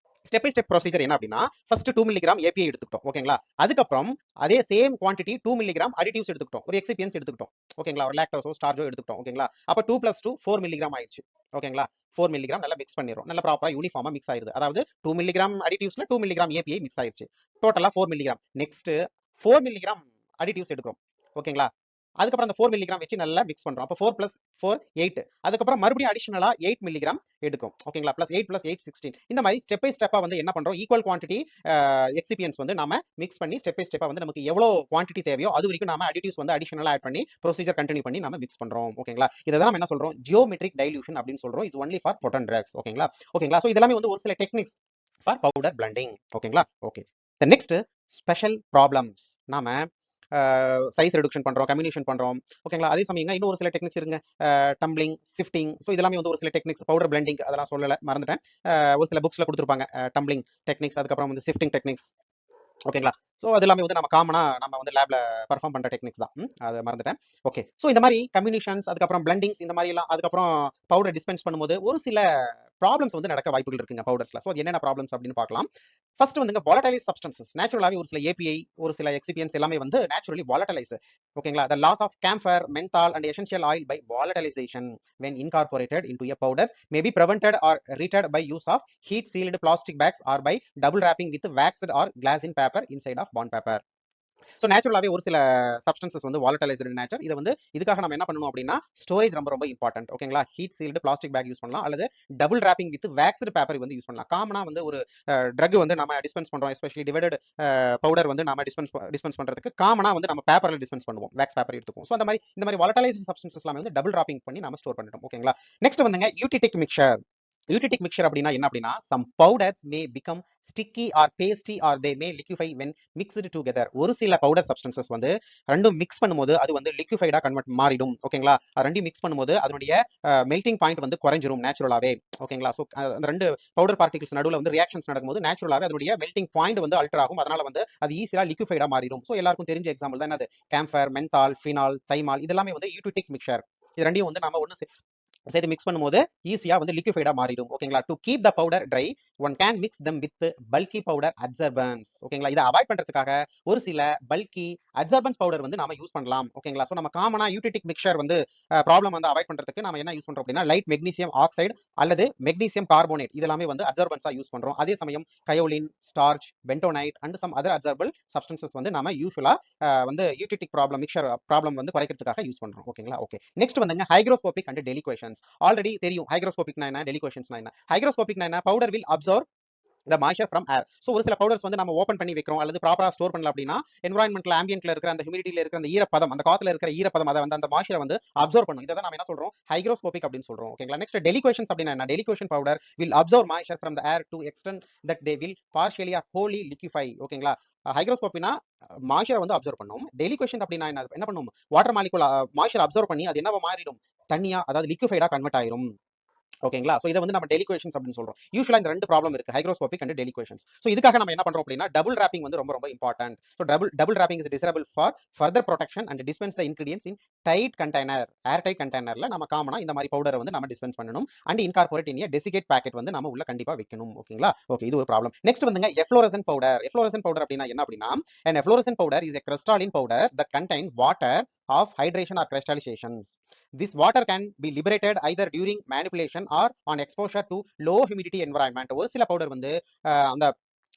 ஸ்டெப் பை ஸ்டெப் ப்ரொசீஜர் என்ன அப்படின்னா, ஃபர்ஸ்ட் 2 மில்லிகிராம் ஏபிஐ எடுத்துக்கிட்டோம். ஓகேங்களா. அதுக்கப்புறம் அதே சேம் குவான்டிட்டி 2 மில்லிகிராம் அடிட்டிவ்ஸ் எடுத்துக்கிட்டோம், ஒரு எக்ஸிபியன்ஸ் எடுத்துக்கிட்டோம். ஓகேங்களா. ஒரு லாக்டோஸோ ஸ்டார்ஜோ எடுத்துக்கிட்டோம். ஓகேங்களா. அப்ப 2 + 2 4 மில்லிகிராம் ஆயிடுச்சு. ஓகேங்களா. 4 மில்லிகிராம் நல்லா மிக்ஸ் பண்ணிரும். நல்லா ப்ராப்பரா யூனிஃபார்மா மிக்ஸ் ஆயிருது. அதாவது 2 மில்லிகிராம் அடிட்டிவ்ஸ்ல 2 மில்லிகிராம் ஏபிஐ மிக்ஸ் ஆயிருச்சு. டோட்டலா 4 மில்லிகிராம். நெக்ஸ்ட் 4 மில்லிகிராம் அடிட்டிவ்ஸ் எடுக்கிறோம். ஓகேங்களா. அதுக்கப்புறம் அந்த 4 மில்லிகிராம் வச்சு நல்லா மிக்ஸ் பண்றோம். அப்போ 4 பிளஸ் 4 8. அதுக்கப்புறம் மறுபடியும் அடிஷனலா 8 மில்லிகிராம் எடுக்கும். ஓகேங்களா? Plus 8 plus 8 16. இந்த மாதிரி ஸ்டெப் பை ஸ்டெப்பா வந்து என்ன பண்றோம், ஈக்குவல் குவான்டிட்டி எக்ஸிபியன்ஸ் வந்து நாம மிக்ஸ் பண்ணி ஸ்டெப் பை ஸ்டெப்பா வந்து நமக்கு எவ்வளவு குவான்டிட்டி தேவையோ அது வரைக்கும் நாம அடிட்டிவ்ஸ் வந்து அடிஷனலா ஆட் பண்ணி ப்ரொசீஜர் கண்டினியூ பண்ணி நாம மிக்ஸ் பண்றோம். ஓகேங்களா? இததான் நம்ம என்ன சொல்றோம், ஜியோமெட்ரிக் டைல்யூஷன் அப்படின்னு சொல்றோம். இது ஒன்லி ஃபார் பொட்டன்ட் ட்ரக்ஸ். ஓகேங்களா? ஓகேங்களா? சோ இதெல்லாமே வந்து ஒரு சில டெக்னிக்ஸ் ஃபார் பவுடர் பிளண்டிங். ஓகேங்களா? Okay. The next special problems. நாம சைஸ் ரெடுக்ஷன் பண்றோம், கம்யூனிகேஷன் பண்றோம். ஓகேங்களா? அதே சமயம் இன்னும் ஒரு சில டெக்னிக்ஸ் இருங்க, டம்ப்ளிங், சிஃப்டிங். ஸோ இதெல்லாமே வந்து ஒரு சில டெக்னிக்ஸ், பவுடர் பிளண்டிங் அதெல்லாம் சொல்லல, மறந்துட்டேன். ஒரு சில புக்ஸ்ல கொடுத்துருப்பாங்க டம்ப்ளிங் டெக்னிக்ஸ், அதுக்கப்புறம் வந்து சிஃப்டிங் டெக்னிக்ஸ். ஓகேங்களா? சோ அது எல்லாமே வந்து நம்ம காமனா நம்ம வந்து லேப்ல பெர்ஃபார்ம் பண்ற டெக்னிக்ஸ் தான். அத மறந்துட்டேன். ஓகே. சோ இந்த மாதிரி கம்யூனிகேஷன்ஸ், அதுக்கப்புறம் பிளண்டிங்ஸ், இந்த மாதிரி எல்லாம், அதுக்கப்புறம் பவுடர் டிஸ்பென்ஸ் பண்ணும்போது ஒரு சில ப்ராப்ளம்ஸ் வந்து நடக்க வாய்ப்புகள் இருக்குங்க பவுடர்ஸ்ல. சோ அது என்னென்ன ப்ராப்ளம்ஸ் அப்படின்னு பார்க்கலாம். ஃபர்ஸ்ட் வந்துங்க வாலடைலைஸ் சப்ஸ்டன்சஸ். நேச்சுரலாவே ஒரு சில ஏபிஐ, ஒரு சில எக்ஸிபியன்ஸ் எல்லாமே வந்து நேச்சுரலி வாலடைலைஸ்டு. ஓகேங்களா? The loss of camphor, menthol and essential oil by volatilization when incorporated into a powders may be prevented or treated by use of heat sealed plastic bags or by double wrapping with waxed or glassine paper inside of bond paper. So நேச்சுரலாவே ஒரு சில substances வந்து வாலடைலைஸ்டு nature. இதை வந்து இதுக்காக நம்ம என்ன பண்ணணும் அப்படின்னா, ஸ்டோரேஜ் ரொம்ப ரொம்ப இம்பார்ட்டன்ட். ஓகேங்களா? Heat sealed plastic bag use பண்ணலாம், அல்லது double wrapping with waxed paper வந்து யூஸ் பண்ணலாம். காமனா வந்து ஒரு ட்ரக் வந்து நம்ம டிஸ்பென்ஸ் பண்றோம், எஸ்பெஷலி டிவைடட் பவுடர் வந்து நம்ம டிஸ்பென்ஸ் பண்றதுக்கு காமனா வந்து நம்ம பேப்பர்ல டிஸ்பென்ஸ் பண்ணுவோம், வேக்ஸ் பேப்பர் எடுத்துக்கும். ஸோ அந்த மாதிரி இந்த மாதிரி வாலடைலைஸ்டு சப்ஸ்டன்சஸ் எல்லாமே வந்து டபுள் ராப்பிங் பண்ணி நம்ம ஸ்டோர் பண்ணிட்டோம். ஓகேங்களா? நெக்ஸ்ட் வந்துங்க யூடிடிக் மிக்சர். யூடிடிக் மிக்சர் அப்படின்னா என்ன அப்படின்னா, some powders may become sticky or pasty or they may liquefy when mixed together. ஒரு சில பவுடர் சப்ஸ்டன்சஸ் வந்து ரெண்டும் மிக்ஸ் பண்ணும்போது அது வந்து லிக்விஃபைடா மாறிடும். ஓகேங்களா? ரெண்டையும் மிக்ஸ் பண்ணும்போது அதனுடைய மெல்டிங் பாயிண்ட் வந்து குறைஞ்சிரும் நேச்சுரலாவே. ஓகேங்களா? ஸோ அந்த ரெண்டு பவுடர் பார்ட்டிகல்ஸ் நடுவில் வந்து ரியாக்ஷன்ஸ் நடக்கும்போது நேச்சுரலாவே அதனுடைய மெல்டிங் பாயிண்ட் வந்து அல்டர் ஆகும். அதனால வந்து அது ஈஸியா லிக்விஃபைடா மாறிடும். ஸோ எல்லாருக்கும் தெரிஞ்ச எக்ஸாம்பிள் தான் என்னது, கேம்ஃபர், மென்தால், ஃபினால், தைமால். இதெல்லாமே வந்து யூடிடிக் மிக்சர். இது ரெண்டையும் வந்து நம்ம ஒன்று சேர்த்து மிக்ஸ் பண்ணும்போது ஈஸியா வந்து லிக்விஃபைடா மாறிடும். ஓகேங்களா? To keep the powder dry one can mix them with bulky powder adsorbents. ஓகேங்களா? இதை அவாய்ட் பண்றதுக்காக ஒரு சில பல்கி அட்சர்பன்ஸ் பவுடர் வந்து நாம யூஸ் பண்ணலாம். ஓகேங்களா? சோ நம்ம காமனா யூடிடிக் மிக்சர் வந்து ப்ராப்ளம் வந்து அவாய்ட் பண்றதுக்கு நம்ம என்ன யூஸ் பண்றோம் அப்படின்னா, லைட் மெக்னீசியம் ஆக்சைடு அல்லது மெக்னீசியம் கார்போனேட். இதெல்லாமே வந்து அட்சர்பன்ஸா யூஸ் பண்றோம். அதே சமயம் kaolin, starch, bentonite and some other adsorbable substances வந்து நாம யூசுவலா வந்து யூடிடிக் ப்ராப்ளம், மிக்சர் ப்ராப்ளம் வந்து குறைக்கிறதுக்காக யூஸ் பண்றோம். ஓகேங்களா? ஓகே. நெக்ஸ்ட் வந்துங்க ஹைக்ரோஸ்கோபிக் அண்ட் டெலிகுவேஷன். ஆல்ரெடி தெரியும் ஹைக்ரோஸ்கோபிக்னா என்ன, டெலிகுவேஷன்ஸ்னா என்ன. ஹைக்ரோஸ்கோபிக்னா என்ன, powder will observe the moisture from air. So ஒரு சில பவுடர்ஸ் வந்து நம்ம ஓபன் பண்ணி வைக்கிறோம் அல்லது ப்ராப்பரா ஸ்டோர் பண்ணல அப்படின்னா, என்விரான்மென்ட்ல ஆம்பியன்ட்ல இருக்கிற அந்த ஹியூமிடிட்டில இருக்கிற அந்த ஈரப்பதம், அந்த காத்துல இருக்கிற ஈரப்பதம் அதை வந்து அந்த மாய்ச்சரை வந்து அப்சர்வ் பண்ணும். இதை தான் நம்ம என்ன சொல்றோம், ஹைக்ரோஸ்கோபிக் அப்படின்னு சொல்றோம். ஓகேங்களா? நெக்ஸ்ட் டெலிகுவேஷன்ஸ் அப்படின்னா என்ன, deliquescent powder will absorb moisture from the air to extent that they will partially or wholly liquefy. ஓகேங்களா? ஹைக்ரோஸ்கோபினா மாய்ச்சரை வந்து அப்சர்வ் பண்ணும். டெலிகுவேஷன் அப்படின்னா என்ன பண்ணும், வாட்டர் மாலிகுல் மாய்ச்சர் அப்சர்வ் பண்ணி அது என்னவா மாறிடும், தண்ணியா, அதாவது லிக்விஃபைடா கன்வெர்ட் ஆயிரும். ஓகேங்களா? சோ இதை வந்து நம்ம டெலிகுவேஷன்ஸ் அப்படின்னு சொல்றோம். யூசுவலா இந்த ரெண்டு ப்ராப்ளம் இருக்கு, ஹைக்ரோஸ்கோபிக் அண்ட் டெலிகுவேஷன்ஸ். சோ இதுக்காக நம்ம என்ன பண்றோம் அப்படின்னா, டபுள் ராப்பிங் வந்து ரொம்ப ரொம்ப important. So double wrapping is desirable for further protection and dispense the ingredients in tight container. Air tight கண்டெய்னர்ல நம்ம காமனா இந்த மாதிரி பவுடரை வந்து நம்ம டிஸ்பென்ஸ் பண்ணணும். And incorporate in desiccate packet வந்து நம்ம உள்ள கண்டிப்பா வைக்கணும். ஓகேங்களா? ஓகே, இது ஒரு ப்ராப்ளம். நெக்ஸ்ட் வந்துங்க எஃப்ளோரசன்ட் பவுடர். எஃப்ளோரசன்ட் பவுடர் அப்படின்னா என்ன அப்படின்னா, an efflorescent powder is a crystalline powder that contain water of hydration or crystallizations. This water can be liberated either during manipulation or on exposure to low humidity environment. ஒரு சில powder வந்து அந்த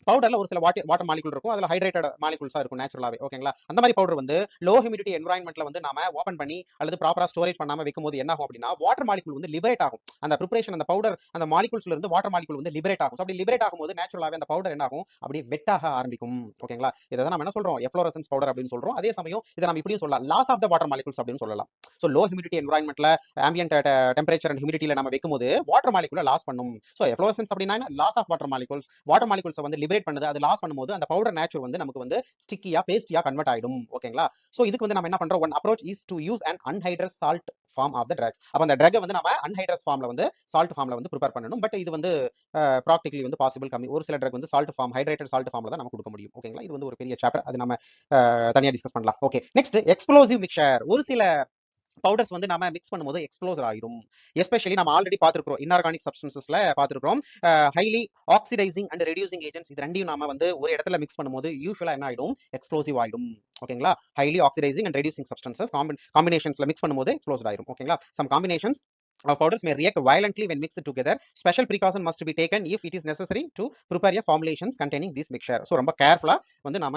பவுடர்ல ஒரு சில water molecule இருக்கும், அதுல hydrated மாலிகுல்ஸா இருக்கும் நேச்சுரலாவே. ஓகேங்களா? அந்த மாதிரி பவுடர் வந்து லோ ஹியூமிடிட்டி என்விரான்மென்ட்ல வந்து நாம ஓபன் பண்ணி அல்லது ப்ராப்பரா ஸ்டோரேஜ் பண்ணாம வைக்கும்போது என்ன ஆகும் அப்படின்னா, வாட்டர் மாலிகுல் வந்து லிபரேட் ஆகும். அந்த ப்ரிப்பரேஷன், அந்த பவுடர், அந்த மாலிகுல்ஸ்ல இருந்து வாட்டர் மாலிகுல் வந்து லிபரேட் ஆகும். அப்படி லிபரேட் ஆகும்போது நேச்சுரலாவே அந்த பவுடர் என்ன ஆகும், அப்படியே வெட்டாக ஆரம்பிக்கும். ஓகேங்களா? இதை தான் நம்ம என்ன சொல்றோம், எஃப்ளோரசன்ஸ் பவுடர் அப்படின்னு சொல்றோம். அதே சமயம் இதை நம்ம இப்படியும் சொல்லலாம், loss of the water molecules அப்படின்னு சொல்லலாம். சோ லோ ஹியூமிடிட்டி என்விரான்மென்ட்ல ஆம்பியன்ட் டெம்பரேச்சர் அண்ட் ஹியூமிடிட்டில நம்ம வைக்கும்போது வாட்டர் மாலிகுல லாஸ் பண்ணும். சோ எஃப்ளோரசன்ஸ் அப்படின்னா loss of water molecules, water molecules வந்து லிபரேட் பண்ணுது, அது லாஸ் பண்ணும்போது அந்த பவுடர் நேச்சர் வந்து நமக்கு வந்து ஸ்டிக்கியா, பேஸ்டியா கன்வெர்ட் ஆயிடும். ஓகேங்களா? சோ இதுக்கு வந்து நம்ம என்ன பண்றோம், one approach is to use an anhydrous salt form of the drugs. அப்ப அந்த ட்ரக் வந்து நம்ம அன்ஹைட்ரஸ் ஃபார்ம்ல வந்து சால்ட் ஃபார்ம்ல வந்து ப்ரிப்பேர் பண்ணணும். பட் இது வந்து ப்ராக்டிகலி வந்து பாசிபிள் கம்மி. ஒரு சில ட்ரக் வந்து சால்ட் ஃபார்ம், ஹைட்ரேட்டட் சால்ட் ஃபார்ம்ல தான் நம்ம கொடுக்க முடியும். ஓகேங்களா? இது வந்து ஒரு பெரிய சாப்டர், அது நம்ம தனியா டிஸ்கஸ் பண்ணலாம். ஓகே. Next explosive mixture. ஒரு சில பவுடர்ஸ் வந்து நாம மிக்ஸ் பண்ணும்போது எக்ஸ்ப்ளோசர் ஆயிரும். எஸ்பெஷலி நம்ம ஆல்ரெடி பார்த்திருக்கிறோம், இன்ஆர்கானிக் சப்ஸ்டன்சஸ்ல பார்த்திருக்கிறோம், highly oxidizing and reducing agents. இது ரெண்டையும் நாம வந்து ஒரு இடத்துல மிக்ஸ் பண்ணும்போது யூசுவலா என்ன ஆயிடும், எக்ஸ்ப்ளோசிவ் ஆயிடும். ஓகேங்களா? Highly oxidizing and reducing substances காம்பினேஷன்ஸ்ல மிக்ஸ் பண்ணும்போது எக்ஸ்ப்ளோசர் ஆயிரும். ஓகேங்களா? Some combinations powders may react violently when mixed together. Special precaution must be taken if it is necessary to prepare a formulations containing this mixture. So ரொம்ப கேர்ஃபுல்லா வந்து நாம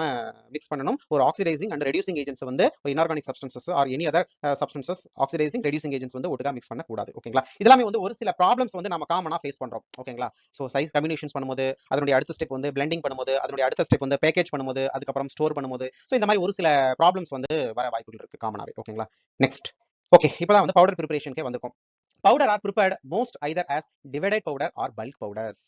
mix பண்ணணும். ஒரு ஆக்சிடைசிங் அண்ட் ரெடியூசிங் ஏஜென்ட்ஸ் வந்து inorganic substances or any other substances oxidising reducing agents வந்து ஒட்டுக்கா mix பண்ண கூடாது. ஓகேங்களா? இதெல்லாமே வந்து ஒரு சில ப்ராப்ளம்ஸ் வந்து நம்ம காமனா ஃபேஸ் பண்றோம். ஓகேங்களா? சோ சைஸ் கம்பினேஷன்ஸ் பண்ணும்போது அதனுடைய அடுத்த ஸ்டெப் வந்து பிளெண்டிங் பண்ணும்போது அதனுடைய அடுத்த ஸ்டெப் வந்து பேக்கேஜ் பண்ணும்போது அதுக்கப்புறம் ஸ்டோர் பண்ணும்போது சோ இந்த மாதிரி ஒரு சில ப்ராப்ளம்ஸ் வந்து வர வாய்ப்புகள் இருக்கு காமனாவே. ஓகேங்களா? நெக்ஸ்ட் ஓகே இப்பதான் வந்து பவுடர் ப்ரிப்பரேஷனுக்கே வந்திருக்கோம். Powder are prepared most either as divided powder or bulk powders.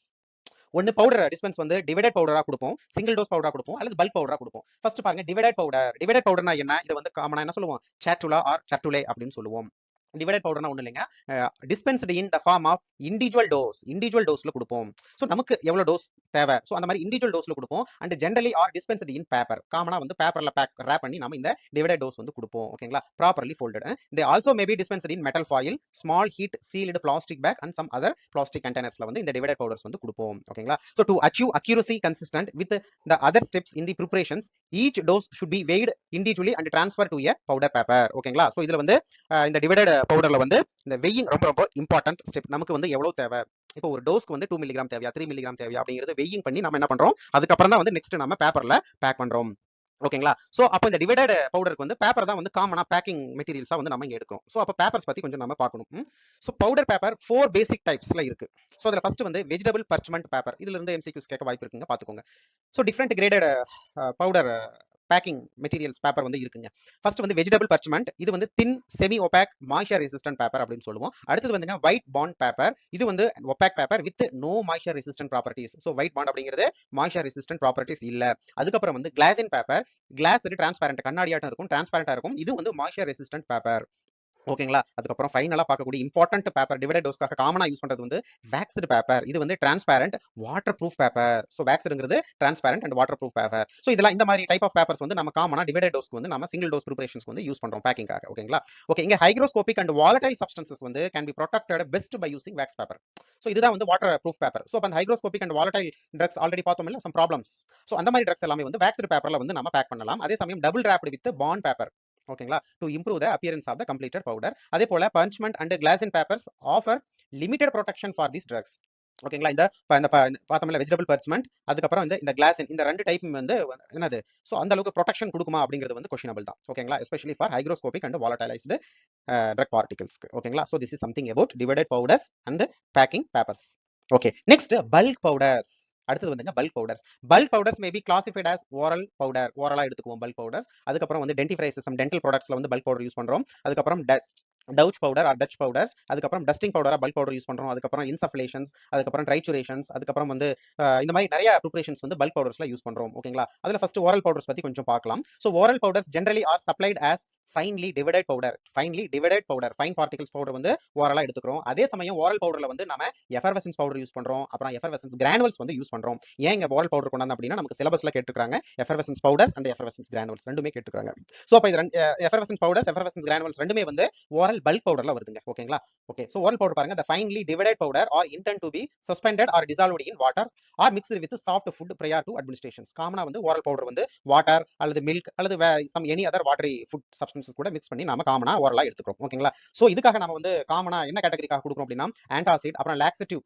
ஒன்னு பவுடர் டிஸ்பென்ஸ் வந்து டிவைடட் பவுடரா கொடுப்போம், சிங்கிள் டோஸ் பவுடரா கொடுப்போம், அல்லது பல்க் பவுடரா கொடுப்போம். ஃபர்ஸ்ட் பாருங்க டிவைடட் பவுடர். டிவைடட் பவுடர்னா என்ன? இது வந்து காமனா என்ன சொல்லுவோம்? சாட்டுலா ஆர் சர்டுலே அப்படின்னு சொல்லுவோம். டிவைடட் பவுடர்னா ஒண்ணு இல்லைங்க, dispensed in the form of individual dose. Individual டோஸ்ல கொடுப்போம். ஸோ நமக்கு எவ்வளவு டோஸ் தேவை, ஸோ அந்த மாதிரி இண்டிவிஜுவல் டோஸ்ல கொடுப்போம். And generally R டிஸ்பென்ஸ்டு in paper. காமனா வந்து பேப்பர்ல ரேப் பண்ணி நம்ம இந்த டிவைடட் டோஸ் வந்து கொடுப்போம். ஓகேங்களா? Properly folded. They also may be dispensed in metal foil, small heat sealed plastic bag and some other plastic கண்டெய்னர்ஸ்ல வந்து இந்த டிவைடட் பவுடர்ஸ் வந்து கொடுப்போம். ஓகேங்களா? So to achieve accuracy consistent with the other steps in the preparations, each dose should be weighed individually and transferred to a powder paper. ஓகேங்களா? So இதுல வந்து இந்த டிவைடட் பவுடர்ல வந்து இந்த வெயிங் ரொம்ப ரொம்ப இம்பார்ட்டன்ட் ஸ்டெப். நமக்கு வந்து எவ்வளவு தேவை, இப்போ ஒரு டோஸ்க்கு வந்து 2 மில்லிகிராம் தேவையா 3 மில்லிகிராம் தேவையா அப்படிங்கிறது வெயிங் பண்ணி நம்ம என்ன பண்றோம், அதுக்கப்புறம் தான் வந்து நெக்ஸ்ட் நம்ம பேப்பர்ல பேக் பண்றோம். ஓகேங்களா? சோ அப்போ இந்த டிவைடட் பவுடருக்கு வந்து பேப்பர் தான் வந்து காமனா பேக்கிங் மெட்டீரியல்ஸா வந்து நம்ம இங்க எடுக்கிறோம். சோ அப்போ பேப்பர்ஸ் பத்தி கொஞ்சம் நம்ம பார்க்கணும். சோ பவுடர் பேப்பர் 4 பேசிக் டைப்ஸ்ல இருக்கு. சோ அதுல ஃபர்ஸ்ட் வந்து வெஜிடபிள் பர்ச்மெண்ட் பேப்பர். இதுல இருந்து எம்சிக்யூஸ் கேட்க வாய்ப்பு இருக்குங்க, பாத்துக்கோங்க. So different graded powder packing materials paper வந்து இருக்குங்க. ஃபர்ஸ்ட் வந்து வெஜிடபிள் பர்ச்மெண்ட். இது வந்து thin semi opaque moisture resistant paper அப்படின்னு சொல்லுவோம். அடுத்தது வந்துங்க ஒயிட் பாண்ட் பேப்பர். இது வந்து opaque paper with no moisture resistant properties. So white bond அப்படிங்கிறது மாய்ச்சர் ரெசிஸ்டன்ட் ப்ராப்பர்ட்டிஸ் இல்ல. அதுக்கப்புறம் வந்து கிளாசின் பேப்பர். கிளாஸ் வந்து டிரான்ஸ்பேரண்ட், கண்ணாடியாட்டம் இருக்கும், டிரான்ஸ்பேரண்டா இருக்கும். இது வந்து மாய்ச்சர் ரெசிஸ்டன்ட் பேப்பர். ஓகேங்களா? அதுக்கப்புறம் ஃபைனலா பார்க்கக்கூடிய இம்பார்ட்டன்ட் பேப்பர் டிவைடட் டோஸ்க்காக காமனா யூஸ் பண்றது வந்து வேக்ஸ்டு பேப்பர். இது வந்து transparent water proof paper. So வேக்ஸ்டுங்கிறது transparent and water proof paper. So இதெல்லாம் இந்த மாதிரி டைப் ஆஃப் பேப்பர்ஸ் வந்து நம்ம காமனா டிவைடட் டோஸ்க்கு வந்து நம்ம சிங்கிள் டோஸ் ப்ரிப்பரேஷன்ஸ் வந்து யூஸ் பண்றோம் பேக்கிங்காக. ஓகேங்களா? ஓகே இங்க ஹைக்ரோஸ்கோபிக் அண்ட் வாலடைல் சப்ஸ்டன்சஸ் வந்து can be protected best by using wax paper. So இதுதான் வந்து வாட்டர் ப்ரூஃப் பேப்பர். ஸோ அந்த hygroscopic and volatile drugs already பார்த்தோம் இல்ல, சம் ப்ராப்ளம்ஸ். ஸோ அந்த மாதிரி ட்ரக்ஸ் எல்லாமே வந்து வேக்ஸ்டு பேப்பர்ல வந்து நம்ம பேக் பண்ணலாம். அதே சமயம் double wrapped with bond paper. ஓகேங்களா? To improve the appearance of the completed powder. அதே போல parchment and glassine papers offer limited protection for these drugs. ஓகேங்களா? இந்த பார்த்தோம்ல வெஜிடபிள் பர்ச்மெண்ட், அதுக்கப்புறம் இந்த கிளாசின், இந்த ரெண்டு டைப் வந்து என்னது, ஸோ அந்த அளவுக்கு ப்ரொடெக்ஷன் கொடுக்குமா அப்படிங்கிறது வந்து கொஸ்டினபிள் தான். ஓகேங்களா? Especially for hygroscopic and volatilized drug பார்ட்டிகல்ஸ்க்கு. ஓகேங்களா? So this is something about divided powders and packing papers. Okay next bulk powders. அடுத்தது வந்துங்க bulk powders. Bulk powders may be classified as oral powder. ஓரலா எடுத்துக்குவோம் bulk powders. அதுக்கப்புறம் வந்து டென்டிஃப்ரைசஸ் dental ப்ராடக்ட்ஸ்ல வந்து bulk powder use பண்றோம். அதுக்கப்புறம் டவுச் பவுடர் ஆர் டச் பவுடர்ஸ். அதுக்கப்புறம் டஸ்டிங் பவுடரா பல்க் பவுடர் யூஸ் பண்றோம். அதுக்கப்புறம் இன்சஃப்லேஷன்ஸ், அதுக்கப்புறம் ட்ரைச்சுரேஷன்ஸ், அதுக்கப்புறம் வந்து இந்த மாதிரி நிறைய ப்ரிப்பரேஷன்ஸ் வந்து பல்க் பவுடர்ஸ்ல யூஸ் பண்றோம். ஓகேங்களா? அதுல ஃபர்ஸ்ட் ஓரல் பவுடர்ஸ் பத்தி கொஞ்சம் பார்க்கலாம். So oral powders generally are supplied as finely divided powder. Finely divided powder, fine particles powder வந்து ஓரலா எடுத்துக்கிறோம். அதே சமயம் ஓரல் பவுடர்ல வந்து நம்ம எஃபர்வசன்ஸ் பவுடர் யூஸ் பண்றோம், அப்புறம் எஃபர்வசன்ஸ் கிரானுவல்ஸ் வந்து யூஸ் பண்றோம். ஏன் இங்க ஓரல் பவுடர் கொண்டாந்து அப்படின்னா நமக்கு சிலபஸ்ல கேட்டுருக்காங்க எஃபர்வசன்ஸ் பவுடர்ஸ் அண்ட் எஃபர்வசன்ஸ் கிரானுவல்ஸ் ரெண்டுமே கேட்டுருக்காங்க. ஸோ அப்ப இது எஃபர்வசன்ஸ் பவுடர்ஸ் எஃபர்வசன்ஸ் கிரானுவல்ஸ் ரெண்டுமே வந்து ஓரல் பல்க் பவுடர்ல வருதுங்க. ஓகேங்களா? ஓகே ஸோ ஓரல் பவுடர் பாருங்க, the finely divided powder or intend to be suspended or dissolved in water or mixed with soft food prior to administrations. காமனா வந்து ஓரல் பவுடர் வந்து water அல்லது milk அல்லது some any other watery food substances கூட mix பண்ணி நாம காமனா ஓரலா எடுத்துக்கிறோம். ஓகேங்களா? சோ இதுக்காக நம்ம வந்து காமனா என்ன கேட்டகரிக்காக கொடுக்குறோம் அப்படின்னா ஆன்டாசிட் அப்புறம் லாக்ஸேட்டிவ்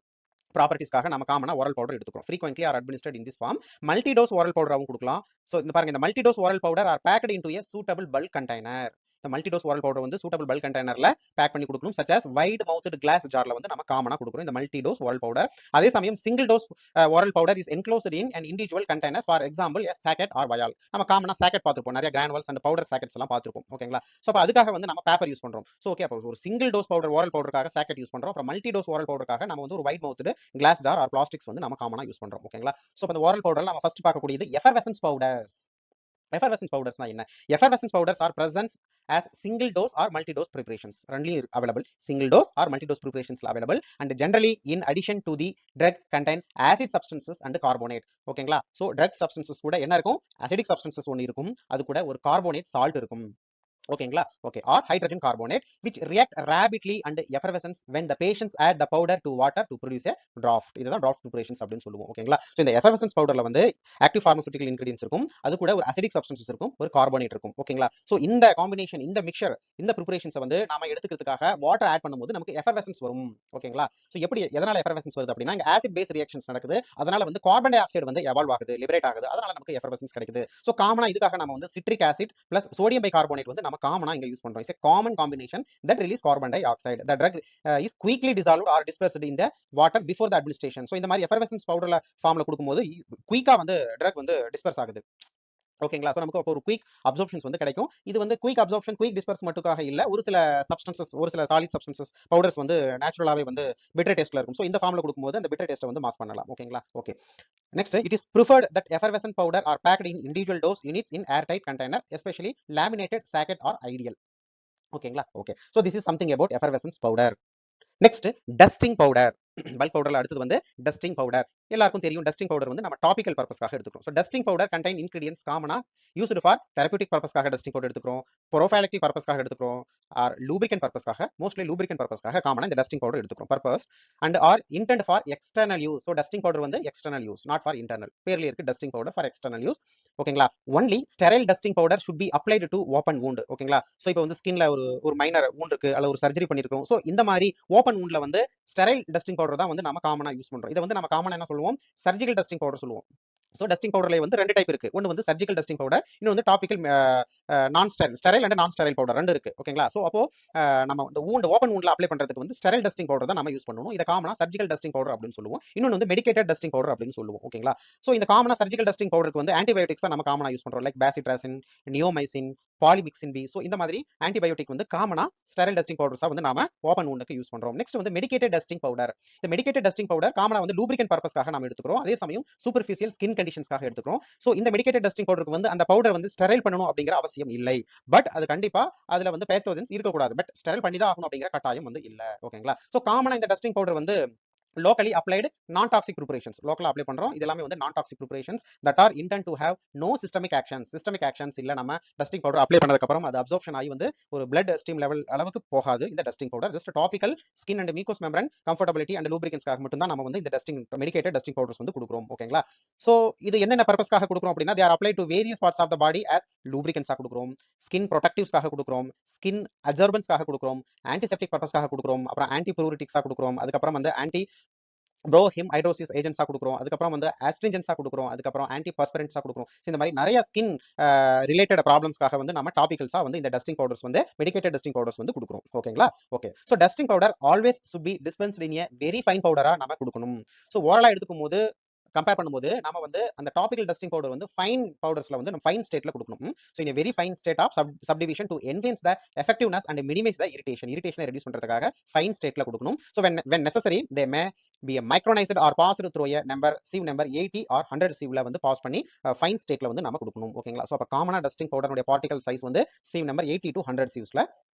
ப்ராப்பர்ட்டிஸ்க்காக நம்ம காமனா ஓரல் பவுடர் எடுத்துக்கிறோம். frequently are administered in this form. Multi dose oral பவுடராகவும் கொடுக்கலாம். சோ இந்த பாருங்க, இந்த multi dose oral powder are packed into a suitable bulk container. இந்த மல்டி டோஸ் ஓரல் பவுடர் வந்து சூட்டபிள் பல்க் கண்டெய்னர்ல பேக் பண்ணி கொடுக்கணும். such as wide mouthed glass ஜார்ல வந்து நம்ம காமனா கொடுக்குறோம் இந்த மல்டி டோஸ் ஓரல் பவுடர். அதே சமயம் single dose oral powder is enclosed in an individual container, for example a sacket or vial. நம்ம காமனா சாக்கெட் பார்த்திருப்போம், நிறைய கிரானுவல்ஸ் அண்ட் பவுடர் சாக்கெட்ஸ் எல்லாம் பார்த்திருப்போம். ஓகேங்களா? சோ அப்ப அதுக்காக வந்து நம்ம பேப்பர் யூஸ் பண்றோம். சோ ஓகே, அப்ப ஒரு சிங்கிள் டோஸ் பவுடர் ஓரல் பவுடருக்காக சாக்கெட் யூஸ் பண்றோம். அப்புறம் மல்டி டோஸ் ஓரல் பவுடருக்காக நம்ம வந்து ஒரு wide mouthed glass jar or plastics வந்து நம்ம காமனா யூஸ் பண்றோம். ஓகேங்களா? சோ அந்த ஓரல் பவுடர்ல நம்ம ஃபர்ஸ்ட் பார்க்கக்கூடியது எஃபர்வசன்ஸ் பவுடர்ஸ். எஃபர்வசன்ஸ் பவுடர்ஸ்னா என்ன? Effervescence powders are present as single dose or multi dose preparations. ரெண்டுலயும் available, single dose or multi dose preparations available, and generally in addition to the drug contain acid substances and carbonate. ஓகேங்களா? So drug substances கூட என்ன இருக்கும்? acidic substances ஒன்னு இருக்கும், அது கூட ஒரு carbonate salt இருக்கும். ஓகேங்களா? Okay. Or hydrogen carbonate which react rapidly and effervescence when the patients add the powder to water to produce a draft. இதுதான் draft preparations அப்படின்னு சொல்லுவோம். ஓகேங்களா? ஸோ இந்த எஃபர்வசன்ஸ் பவுடர்ல வந்து ஆக்டிவ் பார்மசூட்டிக்கல் இன்கிரீடியன்ஸ் இருக்கும், அது கூட ஒரு அசிடிக் சப்ஸ்டன்சஸ் இருக்கும், ஒரு கார்போனேட் இருக்கும். ஓகேங்களா? ஸோ இந்த காம்பினேஷன், இந்த மிக்சர், இந்த ப்ரிப்பரேஷன்ஸை வந்து நாம எடுத்துக்கிறதுக்காக வாட்டர் ஆட் பண்ணும்போது நமக்கு எஃபர்வசன்ஸ் வரும். ஓகேங்களா? ஸோ எப்படி எதனால எஃபர்வசன்ஸ் வருது அப்படின்னா, இங்க ஆசிட் பேஸ் ரியாக்ஷன்ஸ் நடக்குது, அதனால வந்து கார்பன் டை ஆக்சைடு வந்து எவால்வ் ஆகுது, லிபரேட் ஆகுது, அதனால நமக்கு எஃபர்வசன்ஸ் கிடைக்குது. ஸோ காமனா இதுக்காக நம்ம வந்து citric acid plus sodium bicarbonate வந்து நம்ம காமனா இங்க யூஸ் பண்றோம். It's a common combination that release carbon dioxide. The drug is quickly dissolved or dispersed in the water before the administration. So இந்த மாதிரி எஃபர்வசன்ஸ் பவுடர்ல ஃபார்ம்ல கொடுக்கும்போது குயிக்கா வந்து ட்ரக் வந்து டிஸ்பர்ஸ் ஆகுது. ஓகேங்களா? ஸோ நமக்கு ஒரு குயிக் அப்சர்ப்ஷன்ஸ் வந்து கிடைக்கும். இது வந்து குயிக் அப்சர்ப்ஷன், குயிக் டிஸ்பர்ஸ் மட்டுக்காக இல்ல, ஒரு சில சப்ஸ்டன்சஸ், ஒரு சில சாலிட் சப்ஸ்டன்சஸ் பவுடர்ஸ் வந்து நேச்சுரலாவே வந்து பிட்டர் டேஸ்ட்ல இருக்கும். ஸோ இந்த ஃபார்ம்ல கொடுக்கும்போது அந்த பிட்டர் டேஸ்ட்டை வந்து மாஸ் பண்ணலாம். ஓகேங்களா? Okay. Next, it is preferred that effervescent powder are packed in individual dose units in airtight container, especially laminated sachet or ideal. ஓகேங்களா? Okay. So this is something about effervescence powder. Next, dusting powder. Bulk பவுடர்ல அடுத்தது வந்து dusting powder. எல்லாருக்கும் தெரியும் dusting powder வந்து நம்ம topical பர்பஸ்க்காக எடுத்துக்கிறோம். So dusting powder contain ingredients காமனா யூஸ்டு ஃபார் தெரபியூட்டிக் பர்பஸ்க்காக டஸ்டிங் பவுடர் எடுத்துக்கிறோம், ப்ரோஃபைலக்டிக் பர்பஸ்க்காக எடுத்துக்கிறோம், ஆர் லூப்ரிகன்ட் பர்பஸ்க்காக, மோஸ்ட்லி லூப்ரிகன்ட் பர்பஸ்க்காக காமனா இந்த டஸ்டிங் பவுடர் எடுத்துக்கிறோம். Purpose and or intent for external use. So dusting powder வந்து external use, not for internal. பேர்ல இருக்கு dusting powder for external use. ஓகேங்களா? Only sterile dusting powder should be applied to open wound. ஓகேங்களா? So இப்போ வந்து ஸ்கின்ல ஒரு minor wound இருக்கு, அல்ல ஒரு சர்ஜரி பண்ணிருக்கோம். ஸோ இந்த மாதிரி ஓப்பன் வூண்ட்ல வந்து ஸ்டெரைல் டஸ்டிங் பவுடர் தான் வந்து நம்ம காமனா யூஸ் பண்றோம். இதை வந்து நம்ம காமனா என்ன சொல்லுவோம்? சர்ஜிக்கல் டஸ்டிங் பவுடர் சொல்லுவோம். ஸோ டஸ்டிங் பவுடர்ல வந்து ரெண்டு டைப் இருக்கு. ஒன்று வந்து சர்ஜிக்கல் டஸ்டிங் பவுடர், இன்னும் வந்து டாபிக்கல் நான் ஸ்டெரைல் அண்ட் நான் ஸ்டெரைல் பவுடர் ரெண்டு இருக்கு. ஓகேங்களா? ஸோ அப்போ நம்ம இந்த ஓப்பன் வூண்ட்ல அப்ளை பண்றதுக்கு வந்து ஸ்டெரைல் டஸ்டிங் பவுடர் தான் நம்ம யூஸ் பண்ணுவோம். இதை காமனா சர்ஜிக்கல் டஸ்டிங் பவுடர் அப்படின்னு சொல்லுவோம். இன்னொன்று வந்து மெடிக்கேட்டட் டஸ்டிங் பவுடர் அப்படின்னு சொல்லுவோம். ஓகேங்களா? ஸோ இந்த காமனா சர்ஜிக்கல் டஸ்டிங் பவுடருக்கு வந்து ஆன்டிபயோட்டிக்ஸ் தான் நம்ம காமனா யூஸ் பண்றோம், like bacitracin, neomycin, polymyxin B. So இந்த மாதிரி ஆன்டிபயோட்டிக் வந்து காமனா ஸ்டெரைல் டஸ்டிங் பவுடர்ஸா வந்து நாம ஓப்பன் வூண்டுக்கு யூஸ் பண்றோம். நெக்ஸ்ட் வந்து மெடிக்கேட்டட் டஸ்டிங் பவுடர். இந்த மெடிக்கேட்டட் டஸ்டிங் பவுடர் காமனா வந்து லூப்ரிகன்ட் பர்பஸ்க்காக நாம எடுத்துக்கிறோம், அதே சமயம் சூப்பர்ஃபிஷியல் ஸ்கின் கண்டிஷன்ஸ்க்காக எடுத்துக்கிறோம். ஸோ இந்த மெடிக்கேட்டட் டஸ்டிங் பவுடருக்கு வந்து அந்த பவுடர் வந்து ஸ்டெரைல் பண்ணணும் அப்படிங்கிற அவசியம் இல்லை. பட் அது கண்டிப்பா அதுல வந்து பேத்தோஜன்ஸ் இருக்கக்கூடாது, பட் ஸ்டெரைல் பண்ணி தான் ஆகணும் அப்படிங்கிற கட்டாயம் வந்து இல்ல. ஓகேங்களா? ஸோ காமனா இந்த டஸ்டிங் பவுடர் வந்து locally applied non-toxic preparations. லோக்கலா அப்ளை பண்றோம். இது எல்லாமே வந்து non-toxic preparations that are intended to have no systemic actions. Systemic actions இல்ல, நம்ம டஸ்டிங் பவுடர் அப்ளை பண்ணதுக்கு அப்புறம் அது அப்சார்ப்ஷன் ஆகி வந்து ஒரு blood stream level அளவுக்கு போகாது இந்த dusting powder. Just topical skin and mucous membrane comfortability and லூப்ரிகன்ஸ்க்காக மட்டும் தான் நம்ம வந்து இந்த டஸ்டிங் மெடிக்கேட்டட் டஸ்டிங் பவுடர்ஸ் வந்து கொடுக்குறோம். ஓகேங்களா? சோ இது என்னென்ன பர்பஸ்க்காக கொடுக்குறோம் அப்படின்னா, they are applied to various parts of the body as lubricants ஆக கொடுக்குறோம், ஸ்கின் ப்ரொடெக்டிவ்ஸ்க்காக கொடுக்குறோம், ஸ்கின் அப்சர்பன்ஸ்க்காக கொடுக்குறோம், ஆன்டிசெப்டிக் பர்பஸ்க்காக கொடுக்குறோம், அப்புறம் ஆன்டி பியூரிட்டிக்ஸா கொடுக்குறோம், அதுக்கப்புறம் வந்து ஆன்டி ஹிம் ஹைட்ரோசிஸ் ஏஜென்ட்ஸா கொடுக்குறோம், அதுக்கப்புறம் வந்து ஆஸ்ட்ரிஞ்சன்ஸா கொடுக்குறோம், அதுக்கப்புறம் ஆன்டி பர்ஸ்பரன்ட்ஸா கொடுக்குறோம். இந்த மாதிரி நிறைய ஸ்கின் ரிலேட்டட் ப்ராப்ளம்ஸ்க்காக வந்து நம்ம டாபிக்கல்ஸா வந்து இந்த டஸ்டிங் பவுடர்ஸ் வந்து மெடிக்கேட்டட் டஸ்டிங் பவுடர்ஸ் வந்து கொடுக்குறோம். ஓகேங்களா? Okay. So dusting powder always should be dispensed in a very fine பவுடரா நம்ம கொடுக்கணும். ஸோ ஓரலா எடுத்துக்கும் போது கம்பேர் பண்ணும்போது நம்ம வந்து அந்த டாபிக்கல் டஸ்டிங் பவுடர் வந்து ஃபைன் பவுடர்ஸ்ல வந்து நம்ம ஃபைன் ஸ்டேட்ல கொடுக்கணும். So in very fine state of subdivision to enhance the effectiveness and minimize the இரிட்டேஷனை ரெடியூஸ் பண்றதுக்காக ஃபைன் ஸ்டேட்ல கொடுக்கணும். So when necessary they may be micronized or passed through a sieve number 80 or 100 sieve வந்து pass பண்ணி fine ஸ்டேட்ல வந்து நம்ம கொடுக்கணும். ஓகேங்களா? ஸோ அப்ப காமனா டஸ்டிங் பவுடருடைய பார்ட்டிகல் சைஸ் வந்து sieve number 80 to 100 sievesல